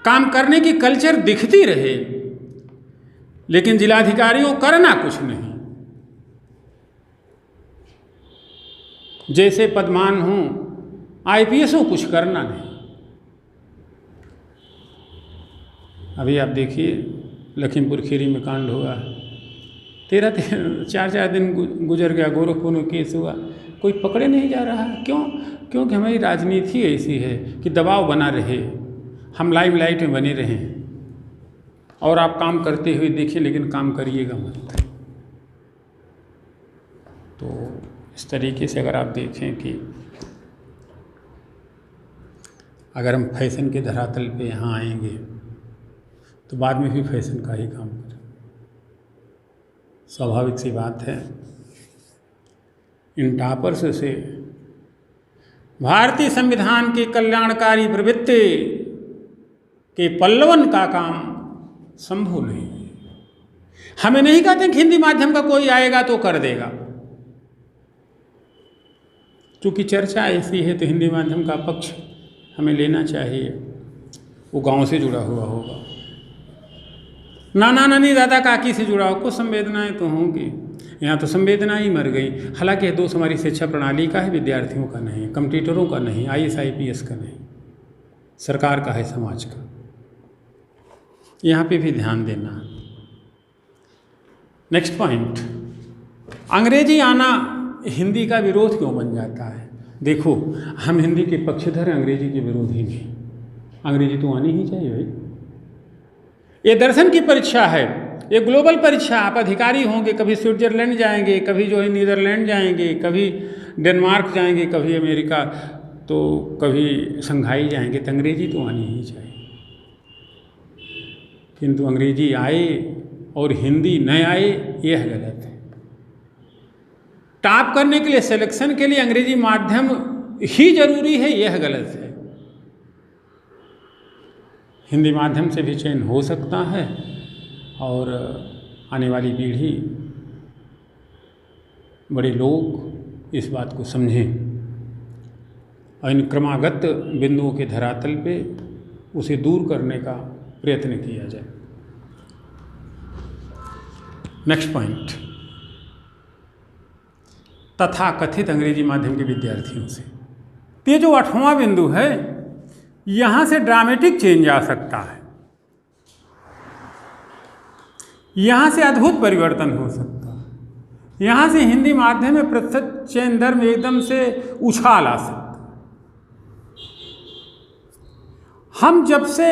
काम करने की कल्चर दिखती रहे, लेकिन जिलाधिकारियों करना कुछ नहीं। जैसे पदमान हों, आईपीएसओ कुछ करना नहीं। अभी आप देखिए लखीमपुर खीरी में कांड हुआ, 4 दिन गुजर गया, गोरखपुर में केस हुआ, कोई पकड़े नहीं जा रहा। क्यों? क्योंकि हमारी राजनीति ऐसी है कि दबाव बना रहे, हम लाइमलाइट में बने रहें और आप काम करते हुए देखिए, लेकिन काम करिएगा मत। तो इस तरीके से अगर आप देखें कि अगर हम फैशन के धरातल पे यहाँ आएंगे तो बाद में भी फैशन का ही काम करें, स्वाभाविक सी बात है। इन टॉपर्स से भारतीय संविधान की कल्याणकारी प्रवृत्ति के पल्लवन का काम संभव नहीं है। हमें नहीं कहते कि हिंदी माध्यम का कोई आएगा तो कर देगा, क्योंकि चर्चा ऐसी है तो हिंदी माध्यम का पक्ष हमें लेना चाहिए। वो गांव से जुड़ा हुआ होगा, नाना नानी दादा काकी से जुड़ा हो, कुछ संवेदनाएं तो होंगी। यहाँ तो संवेदना ही मर गई। हालांकि दोष हमारी शिक्षा प्रणाली का है, विद्यार्थियों का नहीं, कंप्यूटरों का नहीं, IAS IPS का नहीं, सरकार का है, समाज का। यहाँ पे भी ध्यान देना। नेक्स्ट पॉइंट, अंग्रेजी आना हिंदी का विरोध क्यों बन जाता है? देखो, हम हिंदी के पक्षधर, अंग्रेजी के विरोधी नहीं। अंग्रेजी तो आनी ही चाहिए भाई। ये दर्शन की परीक्षा है, ये ग्लोबल परीक्षा। आप अधिकारी होंगे, कभी स्विट्जरलैंड जाएंगे, कभी जो है नीदरलैंड जाएंगे, कभी डेनमार्क जाएंगे, कभी अमेरिका, तो कभी संघाई जाएंगे, तो अंग्रेजी तो आनी ही चाहिए। किंतु अंग्रेजी आए और हिंदी न आए, यह गलत है। टॉप करने के लिए, सिलेक्शन के लिए अंग्रेजी माध्यम ही जरूरी है, यह गलत है। हिंदी माध्यम से भी चयन हो सकता है और आने वाली पीढ़ी, बड़े लोग इस बात को समझें और इन क्रमागत बिंदुओं के धरातल पे उसे दूर करने का प्रयत्न किया जाए। नेक्स्ट पॉइंट, तथाकथित अंग्रेजी माध्यम के विद्यार्थियों से। ये जो 8वां बिंदु है, यहाँ से ड्रामेटिक चेंज आ सकता है, यहाँ से अद्भुत परिवर्तन हो सकता है, यहाँ से हिंदी माध्यम में प्रतिशत चयन दर में एकदम से उछाल आ सकता है। हम जब से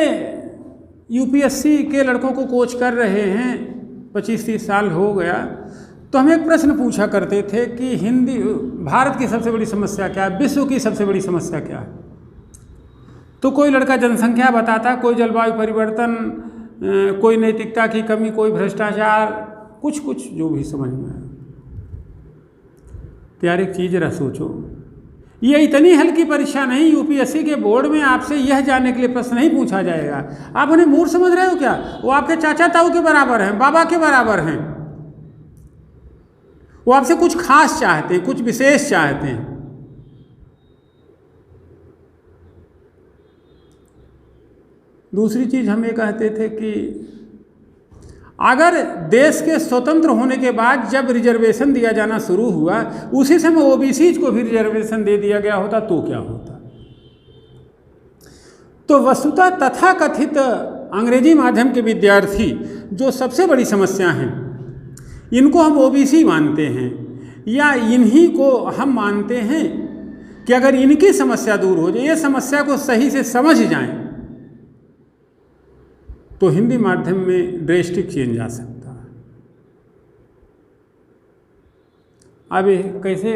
UPSC के लड़कों को कोच कर रहे हैं, 25-30 साल हो गया, तो हम एक प्रश्न पूछा करते थे कि हिंदी, भारत की सबसे बड़ी समस्या क्या है, विश्व की सबसे बड़ी समस्या क्या है? तो कोई लड़का जनसंख्या बताता, कोई जलवायु परिवर्तन, कोई नैतिकता की कमी, कोई भ्रष्टाचार, कुछ कुछ जो भी समझ में आए। तो यार एक चीज़ जरा सोचो, ये इतनी हल्की परीक्षा नहीं। UPSC के बोर्ड में आपसे यह जानने के लिए प्रश्न नहीं पूछा जाएगा। आप उन्हें मूर्ख समझ रहे हो क्या? वो आपके चाचा ताऊ के बराबर हैं, बाबा के बराबर हैं। वो आपसे कुछ खास चाहते हैं, कुछ विशेष चाहते हैं। दूसरी चीज़ हम ये कहते थे कि अगर देश के स्वतंत्र होने के बाद जब रिजर्वेशन दिया जाना शुरू हुआ, उसी समय OBC को भी रिजर्वेशन दे दिया गया होता तो क्या होता? तो वस्तुतः तथाकथित अंग्रेजी माध्यम के विद्यार्थी जो सबसे बड़ी समस्या हैं, इनको हम OBC मानते हैं, या इन्हीं को हम मानते हैं कि अगर इनकी समस्या दूर हो जाए, ये समस्या को सही से समझ जाएं, तो हिंदी माध्यम में ड्रेस्टिक चेंज आ सकता है। अब कैसे,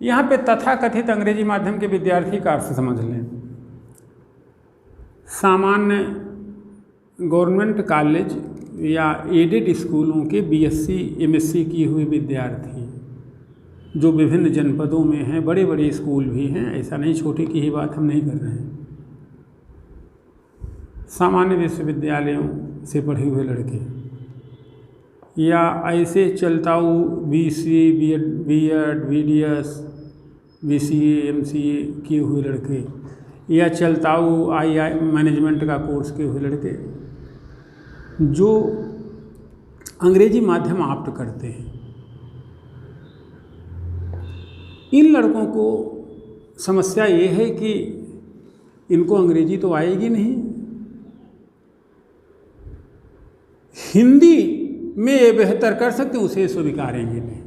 यहाँ पे तथाकथित अंग्रेजी माध्यम के विद्यार्थी का अर्थ समझ लें। सामान्य गवर्नमेंट कॉलेज या एडेड स्कूलों के बीएससी एमएससी किए हुए विद्यार्थी जो विभिन्न जनपदों में हैं, बड़े बड़े स्कूल भी हैं, ऐसा नहीं छोटे की ही बात हम नहीं कर रहे हैं, सामान्य विश्वविद्यालयों से पढ़े हुए लड़के या ऐसे चलताऊ BCA BEd BDS BCA MCA किए हुए लड़के या चलताऊ आई मैनेजमेंट का कोर्स किए हुए लड़के जो अंग्रेजी माध्यम ऑप्ट करते हैं, इन लड़कों को समस्या ये है कि इनको अंग्रेजी तो आएगी नहीं, हिंदी में ये बेहतर कर सकते उसे स्वीकारेंगे नहीं,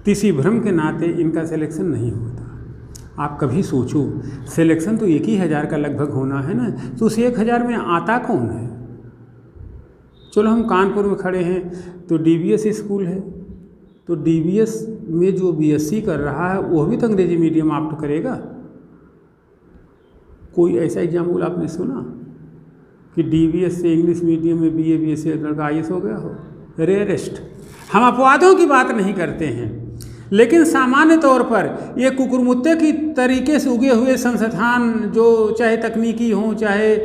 किसी भ्रम के नाते इनका सिलेक्शन नहीं होता। आप कभी सोचो, सिलेक्शन तो 1,000 का लगभग होना है ना, तो उस 1,000 में आता कौन है? चलो हम कानपुर में खड़े हैं तो डीबीएस स्कूल है, तो डीबीएस में जो बीएससी कर रहा है वो भी तो अंग्रेजी मीडियम ऑप्ट करेगा। कोई ऐसा एग्जाम्पल आपने सुना कि डीबीएस से इंग्लिश मीडियम में बीए बीएससी लड़का आईएएस हो गया हो? रेयरेस्ट। हम अपवादों की बात नहीं करते हैं, लेकिन सामान्य तौर पर ये कुकुरमुत्ते की तरीके से उगे हुए संस्थान जो चाहे तकनीकी हों, चाहे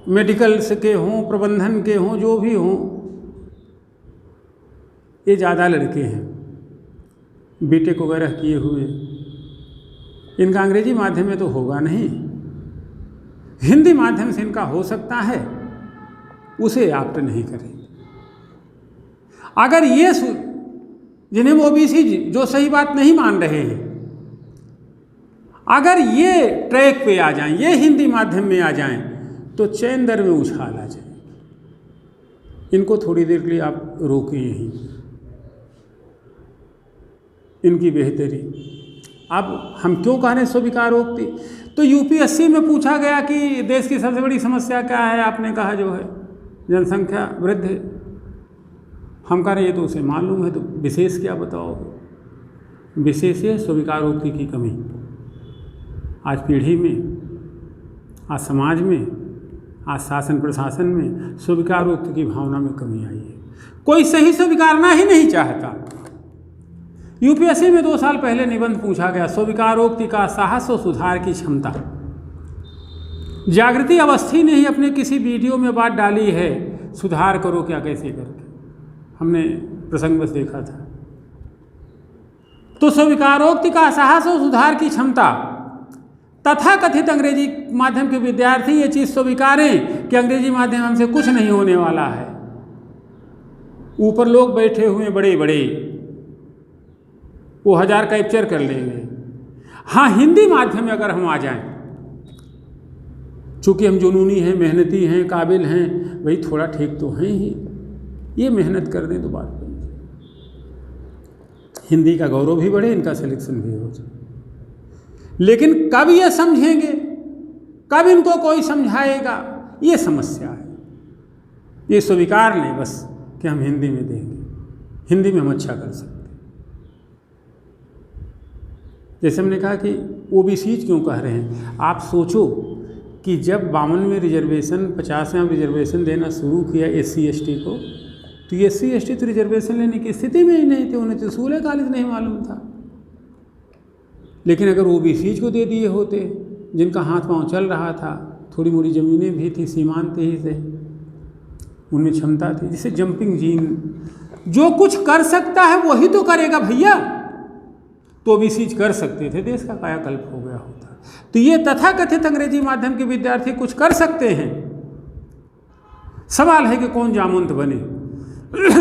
मेडिकल्स के हों, प्रबंधन के हों, जो भी हों, ये ज़्यादा लड़के हैं बीटेक वगैरह किए हुए, इनका अंग्रेजी माध्यम में तो होगा नहीं, हिंदी माध्यम से इनका हो सकता है, उसे ऑप्ट नहीं करेंगे। अगर ये जिन्हें वो ओबीसी जो सही बात नहीं मान रहे हैं, अगर ये ट्रैक पे आ जाएं, ये हिंदी माध्यम में आ जाएं, तो चैन दर में उछाल आ जाए। इनको थोड़ी देर के लिए आप रोकें यहीं, इनकी बेहतरी। अब हम क्यों कह रहे हैं स्वीकारोक्ति? तो यूपीएससी में पूछा गया कि देश की सबसे बड़ी समस्या क्या है, आपने कहा जो है जनसंख्या वृद्धि। हम कह रहे ये तो उसे मालूम है, तो विशेष क्या बताओगे? विशेष है स्वीकारोक्ति की कमी। आज पीढ़ी में, आज समाज में, आज शासन प्रशासन में स्वीकारोक्ति की भावना में कमी आई है। कोई सही स्वीकारना ही नहीं चाहता। यूपीएससी में 2 साल पहले निबंध पूछा गया, स्वीकारोक्ति का साहस और सुधार की क्षमता। जागृति अवस्थी ने ही अपने किसी वीडियो में बात डाली है, सुधार करो क्या कैसे करके, हमने प्रसंग बस देखा था। तो स्वीकारोक्ति का साहस और सुधार की क्षमता, तथाकथित अंग्रेजी माध्यम के विद्यार्थी ये चीज़ स्वीकारें कि अंग्रेजी माध्यम हमसे कुछ नहीं होने वाला है। ऊपर लोग बैठे हुए बड़े बड़े, वो 1000 कैप्चर कर लेंगे। हाँ, हिंदी माध्यम में अगर हम आ जाएं, चूँकि हम जुनूनी हैं, मेहनती हैं, काबिल हैं, भाई थोड़ा ठीक तो हैं ही, ये मेहनत कर दें तो बात बन जाए, हिंदी का गौरव भी बढ़े, इनका सिलेक्शन भी हो जाए। लेकिन कब ये समझेंगे, कब इनको कोई समझाएगा, ये समस्या है। ये स्वीकार लें बस कि हम हिंदी में देंगे, हिंदी में हम अच्छा कर सकते। जैसे हमने कहा कि ओबीसी क्यों कह रहे हैं, आप सोचो कि जब 52 में रिजर्वेशन, 50 में रिजर्वेशन देना शुरू किया SC ST को, तो SC ST तो रिजर्वेशन लेने की स्थिति में ही नहीं थे, उन्हें तो स्कूल कॉलेज नहीं मालूम था। लेकिन अगर ओबीसी को दे दिए होते, जिनका हाथ पांव चल रहा था, थोड़ी मोड़ी ज़मीनें भी थी, सीमांत ही थे, उनमें क्षमता थी, जिसे जंपिंग जीन, जो कुछ कर सकता है वही तो करेगा भैया, तो ओबीसी कर सकते थे, देश का कायाकल्प हो गया होता। तो ये तथाकथित अंग्रेजी माध्यम के विद्यार्थी कुछ कर सकते हैं। सवाल है कि कौन जामुंत बने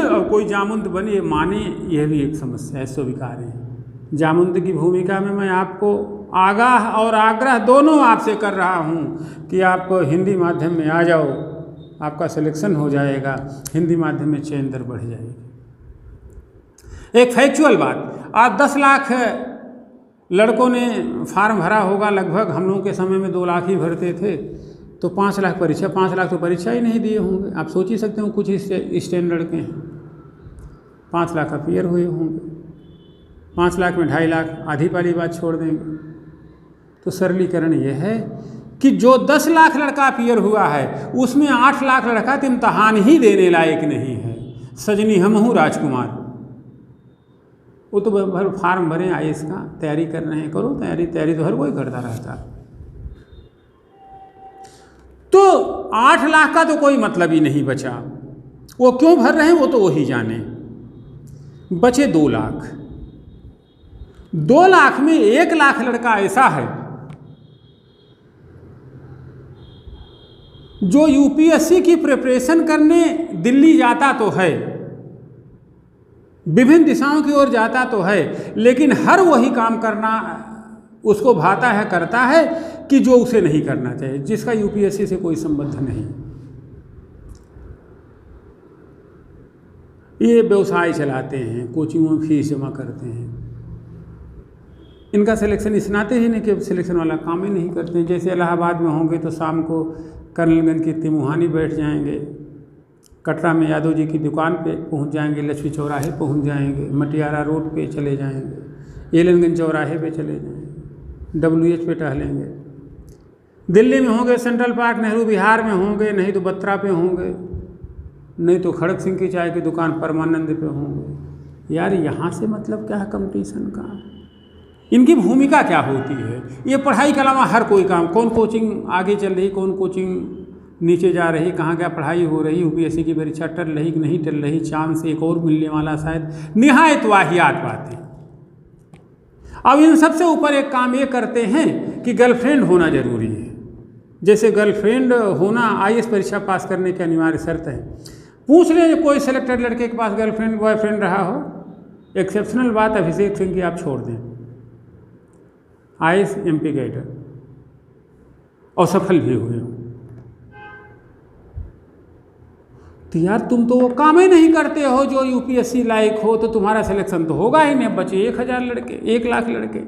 और कोई जामुंत बने माने, यह भी एक समस्या है, स्वीकार है। जामुंत की भूमिका में मैं आपको आगाह और आग्रह दोनों आपसे कर रहा हूँ कि आप हिंदी माध्यम में आ जाओ, आपका सिलेक्शन हो जाएगा, हिंदी माध्यम में चयन दर बढ़ जाएगी। एक फैक्चुअल बात, आज 10 लाख लड़कों ने फार्म भरा होगा लगभग, हम लोगों के समय में 2 लाख ही भरते थे, तो 5 लाख परीक्षा, 5 लाख तो परीक्षा ही नहीं दिए होंगे। आप सोच ही सकते हो कुछ स्टैंड लड़के हैं, 5 लाख अपीयर हुए होंगे, 5 लाख में 2.5 लाख, आधी पाली बात छोड़ देंगे। तो सरलीकरण यह है कि जो 10 लाख लड़का अपीयर हुआ है उसमें 8 लाख लड़का तो इम्तहान ही देने लायक नहीं है। सजनी हम हूँ राजकुमार, वो तो भर फार्म भरे IAS का, तैयारी कर रहे हैं, करो तैयारी तो हर कोई करता रहता। तो 8 लाख का तो कोई मतलब ही नहीं बचा, वो क्यों भर रहे हैं वो तो वही जाने। बचे 2 लाख, 2 लाख में 1 लाख लड़का ऐसा है जो UPSC की प्रिपरेशन करने दिल्ली जाता तो है, विभिन्न दिशाओं की ओर जाता तो है, लेकिन हर वही काम करना उसको भाता है, करता है कि जो उसे नहीं करना चाहिए, जिसका UPSC से कोई संबंध नहीं। ये व्यवसाय चलाते हैं, कोचिंगों में फीस जमा करते हैं, इनका सिलेक्शन इस नाते ही नहीं कि सिलेक्शन वाला काम ही नहीं करते हैं। जैसे इलाहाबाद में होंगे तो शाम को कर्नलगंज की तिमुहानी बैठ जाएंगे, कटरा में यादव जी की दुकान पे पहुंच जाएंगे, लक्ष्मी चौराहे पहुंच जाएंगे, मटियारा रोड पे चले जाएंगे, एलनगंज चौराहे पे चले जाएंगे, WH पे टहलेंगे। दिल्ली में होंगे सेंट्रल पार्क नेहरू विहार में होंगे, नहीं तो बत्रा पे होंगे, नहीं तो खड़क सिंह की चाय की दुकान परमानंद पे होंगे। यार यहाँ से मतलब क्या है कंपटीशन का? इनकी भूमिका क्या होती है? ये पढ़ाई के अलावा हर कोई काम, कौन कोचिंग आगे चल रही, कौन कोचिंग नीचे जा रही, कहाँ क्या पढ़ाई हो रही, UPSC की परीक्षा टल रही कि नहीं टल रही, चांस एक और मिलने वाला शायद, निहायत वाहियात बातें। अब इन सबसे ऊपर एक काम ये करते हैं कि गर्लफ्रेंड होना जरूरी है। जैसे गर्लफ्रेंड होना IAS परीक्षा पास करने की अनिवार्य शर्त है। पूछ लें कोई सेलेक्टेड लड़के के पास गर्लफ्रेंड बॉयफ्रेंड रहा हो, एक्सेप्शनल बात अभिषेक सिंह की आप छोड़ दें, IAS MP कैडर और सफल भी हुए हो, तो यार तुम तो वो काम ही नहीं करते हो जो UPSC लायक हो, तो तुम्हारा सिलेक्शन तो होगा ही नहीं। बचे 1000 लड़के, 1 लाख लड़के,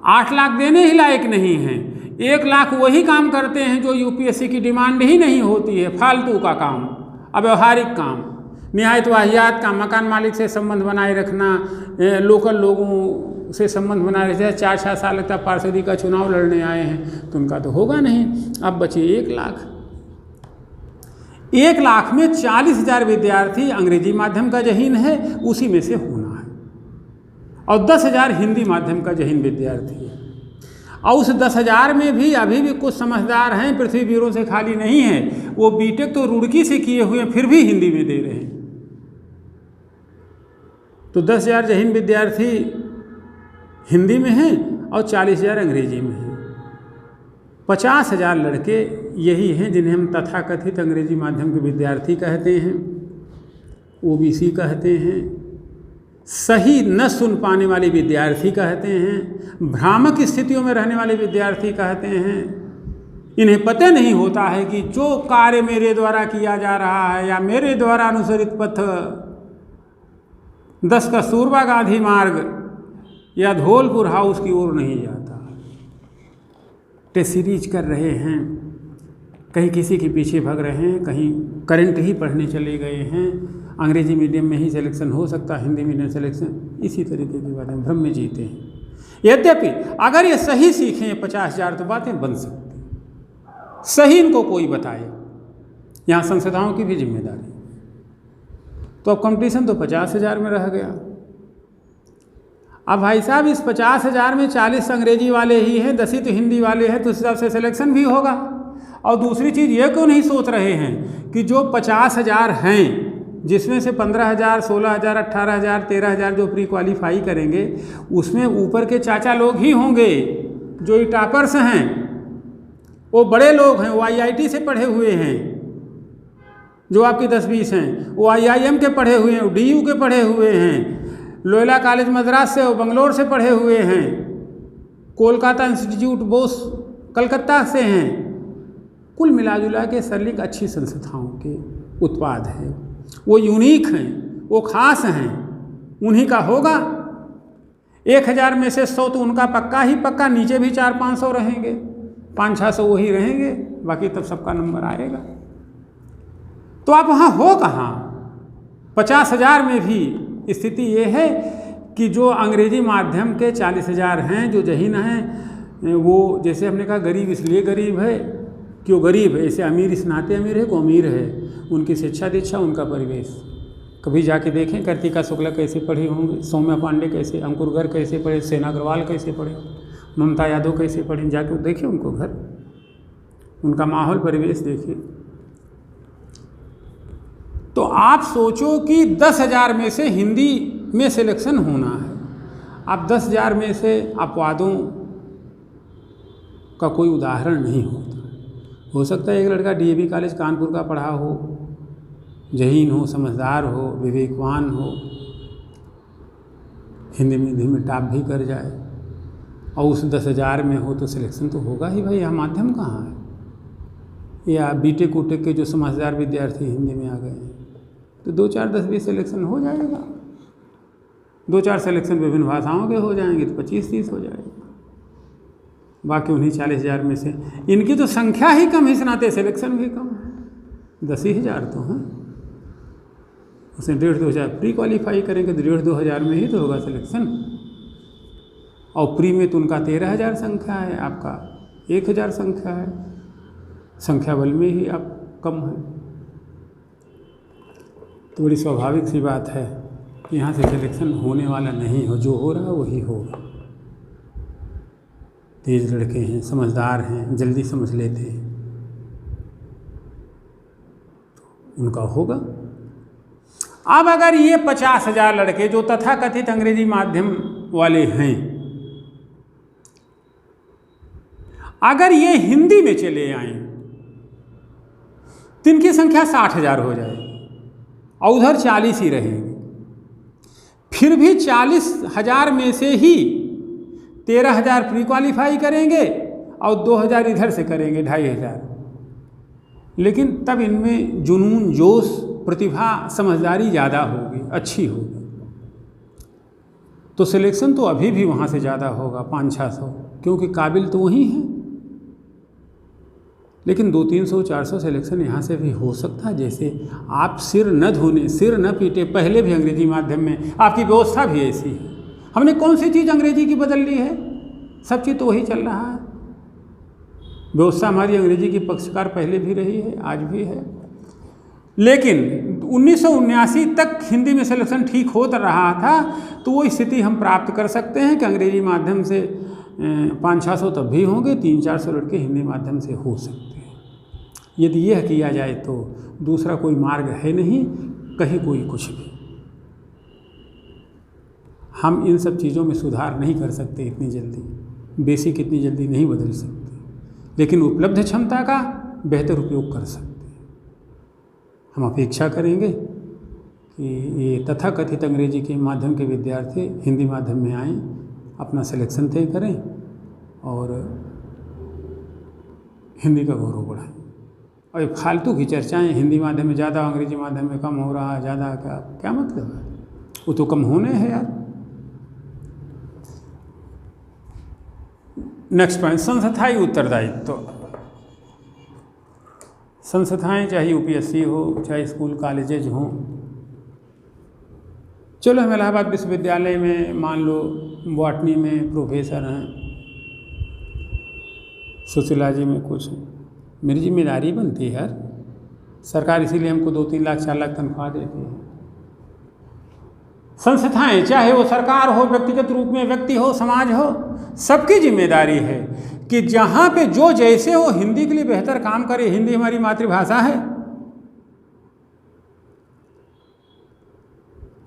8 लाख देने ही लायक नहीं हैं, 1 लाख वही काम करते हैं जो UPSC की डिमांड ही नहीं होती है, फालतू का काम, अव्यवहारिक काम, निहायत वाहियात का, मकान मालिक से संबंध बनाए रखना, लोकल लोगों से संबंध बनाए रखना। 4-6 साल तक पार्षदी का चुनाव लड़ने आए हैं तो उनका तो होगा नहीं। अब बचे 1 लाख, 1 लाख में 40,000 विद्यार्थी अंग्रेजी माध्यम का जहीन है, उसी में से होना है, और 10,000 हिंदी माध्यम का जहीन विद्यार्थी है। और उस 10,000 में भी अभी भी कुछ समझदार हैं, पृथ्वी ब्यूरो से खाली नहीं है, वो बीटेक तो रुड़की से किए हुए हैं, फिर भी हिंदी में दे रहे हैं। तो 10,000 जहीन विद्यार्थी हिंदी में हैं और 40,000 अंग्रेजी में हैं। 50,000 लड़के यही हैं जिन्हें हम तथाकथित अंग्रेजी माध्यम के विद्यार्थी कहते हैं, OBC कहते हैं, सही न सुन पाने वाले विद्यार्थी कहते हैं, भ्रामक स्थितियों में रहने वाले विद्यार्थी कहते हैं। इन्हें पता नहीं होता है कि जो कार्य मेरे द्वारा किया जा रहा है या मेरे द्वारा अनुसरित पथ 10 कस्तूरबा गांधी मार्ग या धौलपुर हाउस की ओर नहीं जाता। टेस्ट सीरीज कर रहे हैं, कहीं किसी के पीछे भाग रहे हैं, कहीं करंट ही पढ़ने चले गए हैं, अंग्रेजी मीडियम में ही सिलेक्शन हो सकता, हिंदी मीडियम सिलेक्शन, इसी तरीके की बातें भ्रम में जीते हैं। यद्यपि अगर ये सही सीखें 50,000 तो बातें बन सकती, सही इनको कोई बताए, यहाँ संस्थाओं की भी जिम्मेदारी। तो अब कंपटीशन तो 50,000 में रह गया। अब भाई साहब इस 50,000 में 40 अंग्रेजी वाले ही हैं, 10 ही तो हिंदी वाले हैं, तो उस हिसाब से सिलेक्शन भी होगा। और दूसरी चीज़ ये क्यों नहीं सोच रहे हैं कि जो 50,000 हैं, जिसमें से 15,000, 16,000, 18,000, 13,000 जो प्री क्वालिफाई करेंगे, उसमें ऊपर के चाचा लोग ही होंगे जो टॉपर्स हैं, वो बड़े लोग हैं, वो IIT से पढ़े हुए हैं, जो आपके 10-20 हैं, वो IIM के पढ़े हुए हैं, DU के पढ़े हुए हैं, लोयला कॉलेज मद्रास से, वो बंगलोर से पढ़े हुए हैं, कोलकाता इंस्टीट्यूट बोस कलकत्ता से हैं। कुल मिला जुला के सरलिक अच्छी संस्थाओं के उत्पाद हैं, वो यूनिक हैं, वो खास हैं, उन्हीं का होगा। 1000 में से 100 तो उनका पक्का ही पक्का, नीचे भी 400-500 रहेंगे, 500-600 वही रहेंगे, बाकी तब सबका नंबर आएगा। तो आप वहाँ हो कहाँ? 50,000 में भी स्थिति ये है कि जो अंग्रेजी माध्यम के 40,000 हैं, जो जहीन हैं, वो जैसे हमने कहा गरीब इसलिए गरीब है कि वो गरीब है, ऐसे अमीर इस नाते अमीर है को अमीर है, उनकी शिक्षा दीक्षा, उनका परिवेश। कभी जाके देखें कार्तिका शुक्ला कैसे पढ़े होंगे, सौम्या पांडे कैसे, अंकुर गर्ग कैसे पढ़े, सेना अग्रवाल कैसे पढ़े, ममता यादव कैसे पढ़े, जाके देखिए उनको घर, उनका माहौल परिवेश देखिए। तो आप सोचो कि 10,000 में से हिंदी में सिलेक्शन होना है। आप 10,000 में से अपवादों का कोई उदाहरण नहीं होता। हो सकता है एक लड़का DAV कॉलेज कानपुर का पढ़ा हो, जहीन हो, समझदार हो, विवेकवान हो, हिंदी में टॉप भी कर जाए, और उस 10,000 में हो तो सिलेक्शन तो होगा ही भाई। यहाँ माध्यम कहाँ है? या बीटेक उटेक के जो समझदार विद्यार्थी हिंदी में आ गए हैं तो 2-4 10-20 सिलेक्शन हो जाएगा, 2-4 सिलेक्शन विभिन्न भाषाओं के हो जाएंगे तो 25-30 हो जाएगा। बाकी उन्हीं 40,000 में से इनकी तो संख्या ही कम है, इस नाते सिलेक्शन भी कम है। 10,000 तो हैं, उसमें 1,500-2 हज़ार प्री क्वालिफाई करेंगे तो 1,500-2 हज़ार में ही तो होगा सिलेक्शन, और प्री में तो उनका 13,000 संख्या है, आपका 1,000 संख्या है, संख्या बल में ही आप कम है। तो बड़ी स्वाभाविक सी बात है कि यहाँ से सिलेक्शन होने वाला नहीं हो, जो हो रहा है वही होगा। तेज लड़के हैं, समझदार हैं, जल्दी समझ लेते हैं, तो उनका होगा। अब अगर ये 50,000 लड़के जो तथाकथित अंग्रेजी माध्यम वाले हैं, अगर ये हिंदी में चले आए तो इनकी संख्या 60,000 हो जाएगी और उधर 40 ही रहेंगे। फिर भी 40,000 में से ही 13,000 प्री क्वालिफाई करेंगे और 2,000 इधर से करेंगे, 2,500। लेकिन तब इनमें जुनून, जोश, प्रतिभा, समझदारी ज़्यादा होगी, अच्छी होगी, तो सिलेक्शन तो अभी भी वहाँ से ज़्यादा होगा, 500-600, क्योंकि काबिल तो वही हैं। लेकिन 200-300-400 सिलेक्शन यहाँ से भी हो सकता है। जैसे आप सिर न धोने, सिर न पीटे, पहले भी अंग्रेजी माध्यम में आपकी व्यवस्था भी ऐसी है। हमने कौन सी चीज़ अंग्रेजी की बदल ली है? सब चीज़ तो वही चल रहा है। व्यवस्था हमारी अंग्रेजी की पक्षकार पहले भी रही है, आज भी है। लेकिन 1979 तक हिंदी में सिलेक्शन ठीक होता रहा था, तो वो स्थिति हम प्राप्त कर सकते हैं कि अंग्रेजी माध्यम से 500-600 तब भी होंगे, 300-400 लड़के हिंदी माध्यम से हो सकते हैं। यदि यह किया जाए तो दूसरा कोई मार्ग है नहीं, कहीं कोई कुछ भी। हम इन सब चीज़ों में सुधार नहीं कर सकते इतनी जल्दी, बेसिक इतनी जल्दी नहीं बदल सकते, लेकिन उपलब्ध क्षमता का बेहतर उपयोग कर सकते हैं। हम अपेक्षा करेंगे कि ये तथाकथित अंग्रेजी के माध्यम के विद्यार्थी हिंदी माध्यम में आएँ, अपना सिलेक्शन तय करें और हिंदी का गौरव बढ़ाएं। और ये फालतू की चर्चाएं, हिंदी माध्यम में ज़्यादा, अंग्रेजी माध्यम में कम हो रहा है, ज़्यादा क्या मतलब है? वो तो कम होने हैं यार। नेक्स्ट पॉइंट, संस्थाई उत्तरदायित्व। तो संस्थाएं चाहे UPSC हो, चाहे स्कूल कॉलेजेज हों, चलो हम इलाहाबाद विश्वविद्यालय में मान लो बॉटनी में प्रोफेसर हैं, सोशियोलॉजी में कुछ हैं, मेरी जिम्मेदारी बनती है यार। सरकार इसीलिए हमको 2-3 लाख 4 लाख तनख्वाह देती है। संस्थाएं, चाहे वो सरकार हो, व्यक्तिगत रूप में व्यक्ति हो, समाज हो, सबकी जिम्मेदारी है कि जहाँ पे जो जैसे हो हिंदी के लिए बेहतर काम करे। हिंदी हमारी मातृभाषा है।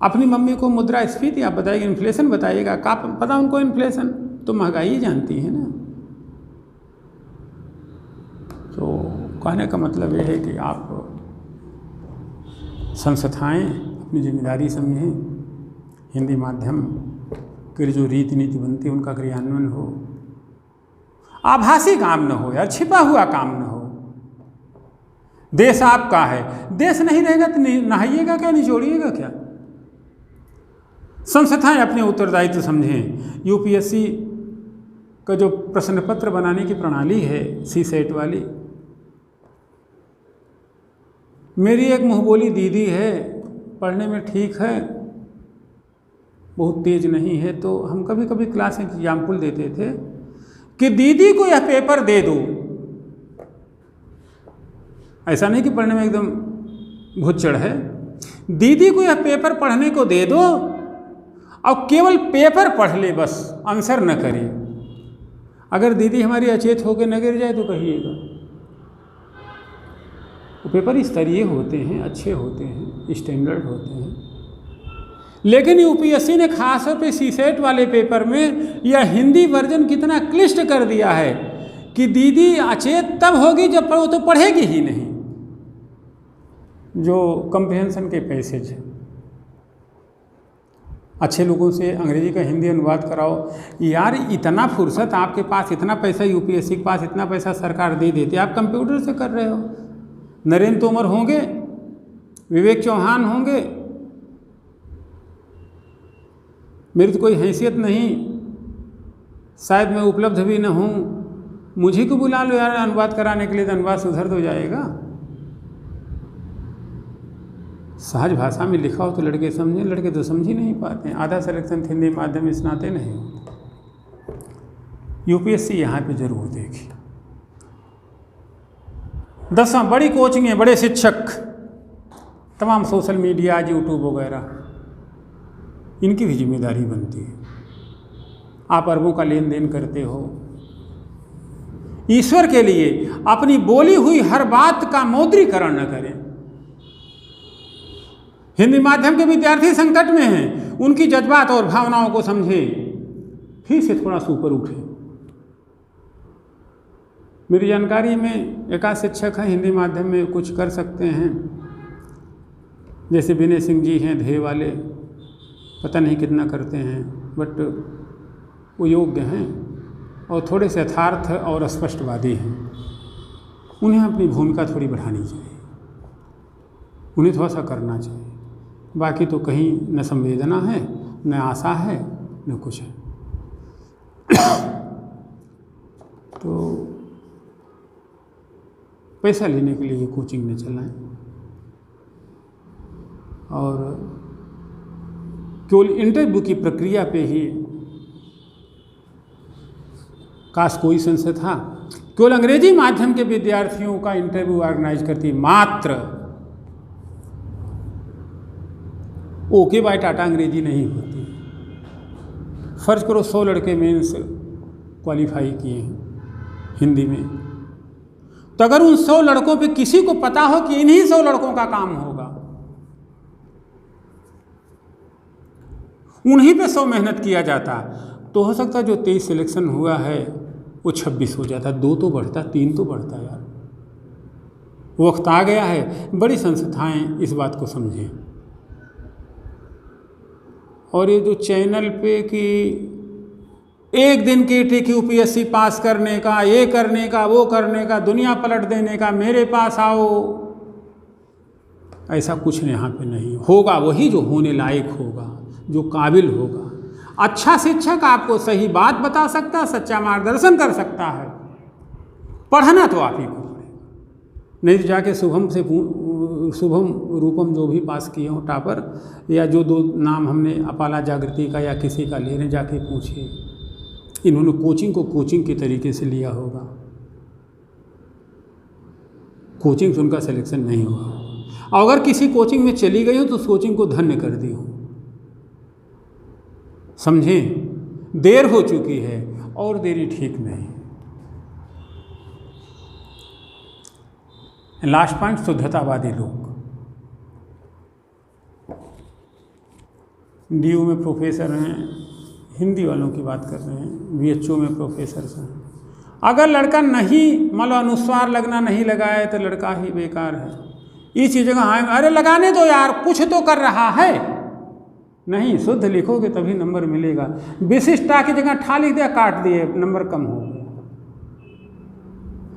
अपनी मम्मी को मुद्रास्फीति आप बताइएगा, इन्फ्लेशन बताइएगा, का पता उनको इन्फ्लेशन? तो महंगाई जानती है ना। तो कहने का मतलब ये है कि आप संस्थाएं अपनी जिम्मेदारी समझें, हिंदी माध्यम के जो रीति नीति बनती है उनका क्रियान्वयन हो, आभासी काम न हो यार, छिपा हुआ काम न हो। देश आपका है, देश नहीं रहेगा तो नहाइएगा क्या, निचोड़िएगा क्या? संस्थाएं अपने उत्तरदायित्व समझें। यूपीएससी का जो प्रश्न पत्र बनाने की प्रणाली है सीसेट वाली, मेरी एक मुँहबोली दीदी है, पढ़ने में ठीक है, बहुत तेज नहीं है, तो हम कभी कभी क्लास एग्जाम्पल देते थे कि दीदी को यह पेपर दे दो। ऐसा नहीं कि पढ़ने में एकदम भुच्चड़ है, दीदी को यह पेपर पढ़ने को दे दो और केवल पेपर पढ़ ले, बस आंसर न करे। अगर दीदी हमारी अचेत होकर न गिर जाए तो कहिएगा। तो पेपर स्तरीय होते हैं, अच्छे होते हैं, स्टैंडर्ड होते हैं, लेकिन यूपीएससी ने खासतौर पे सीसेट वाले पेपर में यह हिंदी वर्जन कितना क्लिष्ट कर दिया है कि दीदी अचेत तब होगी जब वो तो पढ़ेगी ही नहीं। जो कंप्रिहेंशन के पैसेज हैं, अच्छे लोगों से अंग्रेजी का हिंदी अनुवाद कराओ। यार इतना फुर्सत आपके पास, इतना पैसा यूपीएससी के पास, इतना पैसा सरकार दे देती है, आप कंप्यूटर से कर रहे हो। नरेंद्र तोमर होंगे, विवेक चौहान होंगे, मेरी तो कोई हैसियत नहीं, शायद मैं उपलब्ध भी न हूँ, मुझे को बुला लो यार अनुवाद कराने के लिए, तो अनुवाद सुधर तो जाएगा। सहज भाषा में लिखा हो तो लड़के समझें, लड़के तो समझ ही नहीं पाते हैं। आधा सिलेक्शन हिंदी माध्यम में स्नाते नहीं होते। यूपीएससी यहाँ पे जरूर देखिए। 10वां बड़ी कोचिंगें, बड़े शिक्षक, तमाम सोशल मीडिया, यूट्यूब वगैरह, इनकी भी जिम्मेदारी बनती है। आप अरबों का लेन देन करते हो, ईश्वर के लिए अपनी बोली हुई हर बात का मौद्रीकरण न करें। हिंदी माध्यम के विद्यार्थी संकट में हैं, उनकी जज्बात और भावनाओं को समझें, फिर से थोड़ा सा ऊपर उठें। मेरी जानकारी में एक आध शिक्षक हैं हिंदी माध्यम में कुछ कर सकते हैं, जैसे विनय सिंह जी हैं ध्येय वाले, पता नहीं कितना करते हैं, बट वो योग्य हैं और थोड़े से यथार्थ और स्पष्टवादी हैं। उन्हें अपनी भूमिका थोड़ी बढ़ानी चाहिए, उन्हें थोड़ा सा करना चाहिए। बाकी तो कहीं न संवेदना है, न आशा है, न कुछ है। तो पैसा लेने के लिए कोचिंग न चलाएं और केवल इंटरव्यू की प्रक्रिया पे ही, काश कोई संस्था केवल अंग्रेजी माध्यम के विद्यार्थियों का इंटरव्यू ऑर्गेनाइज करती, मात्र ओके बाय टाटा अंग्रेजी नहीं होती। फर्ज करो 100 लड़के मेंस क्वालिफाई किए हैं हिंदी में, तो अगर उन 100 लड़कों पे किसी को पता हो कि इन्हीं 100 लड़कों का काम होगा, उन्हीं पे 100 मेहनत किया जाता, तो हो सकता जो 23 सिलेक्शन हुआ है वो 26 हो जाता, 2 तो बढ़ता, 3 तो बढ़ता। यार वक्त आ गया है, बड़ी संस्थाएं इस बात को समझें। और ये जो चैनल पे कि एक दिन की टिक यूपीएससी पास करने का, ये करने का, वो करने का, दुनिया पलट देने का, मेरे पास आओ, ऐसा कुछ यहाँ पे नहीं होगा। वही जो होने लायक होगा, जो काबिल होगा। अच्छा शिक्षक आपको सही बात बता सकता है, सच्चा मार्गदर्शन कर सकता है। पढ़ना तो आप ही को पड़ेगा, नहीं तो जाके शुभम रूपम जो भी पास किए हो टॉपर, या जो 2 नाम हमने अपाला जागृति का या किसी का ले रहे, जाके पूछिए। इन्होंने कोचिंग को कोचिंग के तरीके से लिया होगा, कोचिंग से उनका सिलेक्शन नहीं हुआ। और अगर किसी कोचिंग में चली गई हो तो उस कोचिंग को धन्य कर दी हो। समझें, देर हो चुकी है और देरी ठीक नहीं। लास्ट पॉइंट, शुद्धतावादी लोग। डीयू में प्रोफेसर हैं, हिंदी वालों की बात कर रहे हैं, बीएचओ में प्रोफेसर हैं। अगर लड़का नहीं, मान लो अनुस्वार लगना नहीं लगाए तो लड़का ही बेकार है। इसी जगह हाँ, अरे लगाने दो यार, कुछ तो कर रहा है। नहीं, शुद्ध लिखोगे तभी नंबर मिलेगा। विशिष्टता की जगह ठा लिख दिया, काट दिए, नंबर कम हो गया।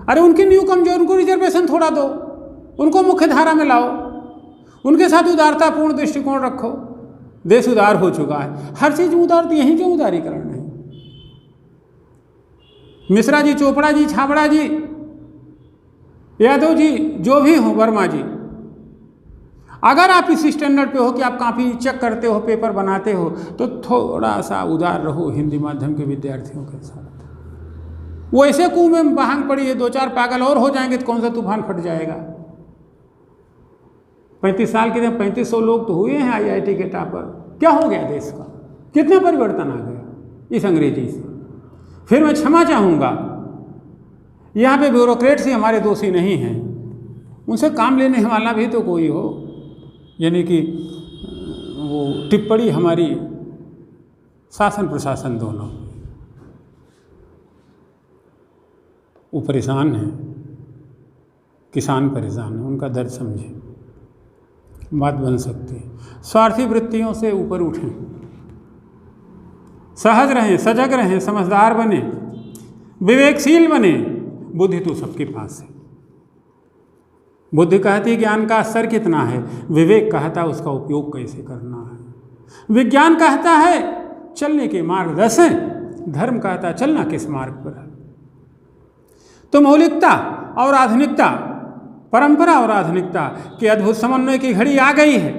अरे उनकी न्यू कमजोर, उनको रिजर्वेशन थोड़ा दो, उनको मुख्य धारा में लाओ, उनके साथ उदारतापूर्ण दृष्टिकोण रखो। देश उदार हो चुका है, हर चीज़ उदार, तो यहीं क्यों उदारीकरण है? मिश्रा जी, चोपड़ा जी, छाबड़ा जी, यादव जी, जो भी हो, वर्मा जी, अगर आप इस स्टैंडर्ड पे हो कि आप कॉपी चेक करते हो, पेपर बनाते हो, तो थोड़ा सा उदार रहो हिंदी माध्यम के विद्यार्थियों के साथ। वो ऐसे कुएं में बहांग पड़ी है, 2-4 पागल और हो जाएंगे तो कौन सा तूफान फट जाएगा। 35 साल के 3500 लोग तो हुए हैं IIT के टॉपर। क्या हो गया देश का? कितना परिवर्तन आ गया इस अंग्रेजी से। फिर मैं क्षमा चाहूँगा, यहाँ पे ब्यूरोक्रेट्स ही हमारे दोषी नहीं हैं, उनसे काम लेने वाला भी तो कोई हो, यानी कि वो टिप्पणी हमारी शासन प्रशासन दोनों, वो परेशान हैं, किसान परेशान हैं, उनका दर्द समझें, बात बन सकती है। स्वार्थी वृत्तियों से ऊपर उठें, सहज रहें, सजग रहें, समझदार बने, विवेकशील बने। बुद्धि तो सबके पास है। बुद्धि कहती है ज्ञान का स्तर कितना है, विवेक कहता है उसका उपयोग कैसे करना है, विज्ञान कहता है चलने के मार्ग 10 हैं, धर्म कहता है चलना किस मार्ग पर है। तो मौलिकता और आधुनिकता, परंपरा और आधुनिकता के अद्भुत समन्वय की घड़ी आ गई है।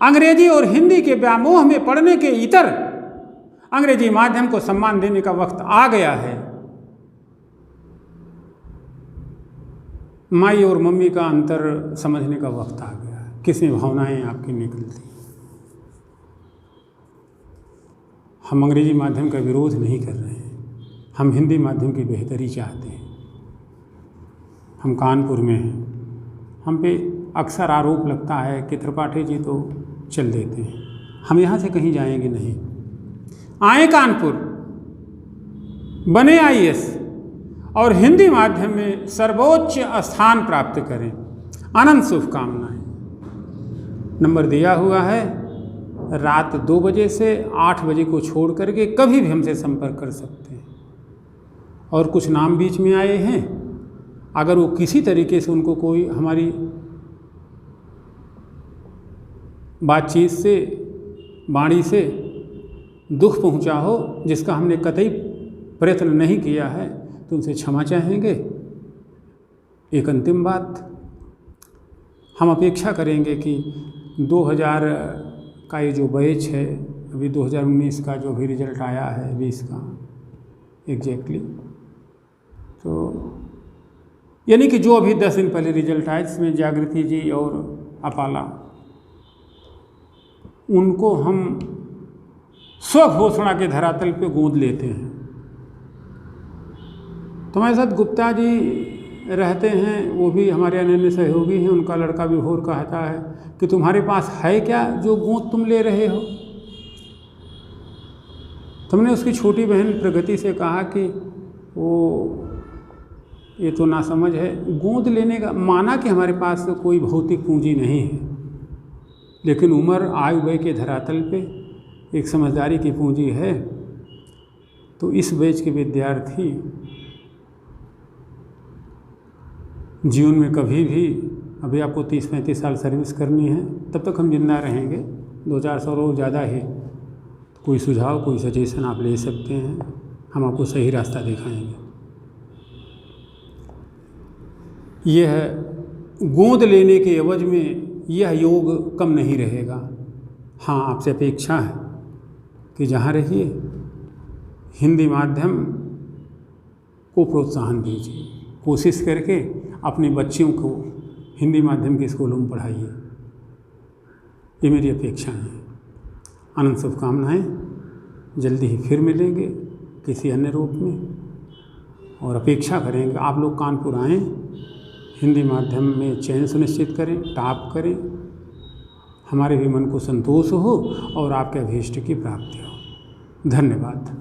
अंग्रेजी और हिंदी के व्यामोह में पढ़ने के इतर अंग्रेजी माध्यम को सम्मान देने का वक्त आ गया है। माई और मम्मी का अंतर समझने का वक्त आ गया है, किसमें भावनाएं आपकी निकलती। हम अंग्रेजी माध्यम का विरोध नहीं कर रहे हैं, हम हिंदी माध्यम की बेहतरी चाहते हैं। हम कानपुर में हैं, हम पे अक्सर आरोप लगता है कि त्रिपाठी जी तो चल देते हैं, हम यहाँ से कहीं जाएंगे नहीं। आए कानपुर, बने IAS और हिंदी माध्यम में सर्वोच्च स्थान प्राप्त करें। अनंत शुभकामनाएं। नंबर दिया हुआ है, रात 2 बजे से 8 बजे को छोड़ करके कभी भी हमसे संपर्क कर सकते हैं। और कुछ नाम बीच में आए हैं, अगर वो किसी तरीके से उनको कोई हमारी बातचीत से, वाणी से दुख पहुंचा हो, जिसका हमने कतई प्रयत्न नहीं किया है, तो उनसे क्षमा चाहेंगे। एक अंतिम बात, हम अपेक्षा करेंगे कि 2000 का ये जो बैच है, अभी 2019 का जो भी रिजल्ट आया है, 20 का एग्जैक्टली, तो यानी कि जो अभी 10 दिन पहले रिजल्ट आया, जिसमें जागृति जी और अपाला, उनको हम स्वघोषणा के धरातल पे गोद लेते हैं। तुम्हारे साथ गुप्ता जी रहते हैं, वो भी हमारे अनन्य सहयोगी हैं। उनका लड़का विभोर कहता है कि तुम्हारे पास है क्या जो गोद तुम ले रहे हो। तुमने उसकी छोटी बहन प्रगति से कहा कि वो ये तो नासमझ है, गोद लेने का माना कि हमारे पास तो कोई भौतिक पूंजी नहीं है, लेकिन उम्र आयु व्यय के धरातल पे एक समझदारी की पूंजी है। तो इस बैच के विद्यार्थी जीवन में कभी भी, अभी आपको 30-35 साल सर्विस करनी है, तब तक हम जिंदा रहेंगे, 200-400 रोज ज़्यादा है। कोई सुझाव, कोई सजेशन आप ले सकते हैं, हम आपको सही रास्ता दिखाएंगे। यह गोद लेने के एवज में यह योग कम नहीं रहेगा। हाँ, आपसे अपेक्षा है कि जहाँ रहिए हिंदी माध्यम को प्रोत्साहन दीजिए, कोशिश करके अपने बच्चों को हिंदी माध्यम के स्कूलों में पढ़ाइए। ये मेरी अपेक्षा है। अनंत शुभकामनाएं। जल्दी ही फिर मिलेंगे किसी अन्य रूप में, और अपेक्षा करेंगे आप लोग कानपुर आएँ, हिंदी माध्यम में चयन सुनिश्चित करें, टॉप करें, हमारे भी मन को संतोष हो और आपके अभीष्ट की प्राप्ति हो। धन्यवाद।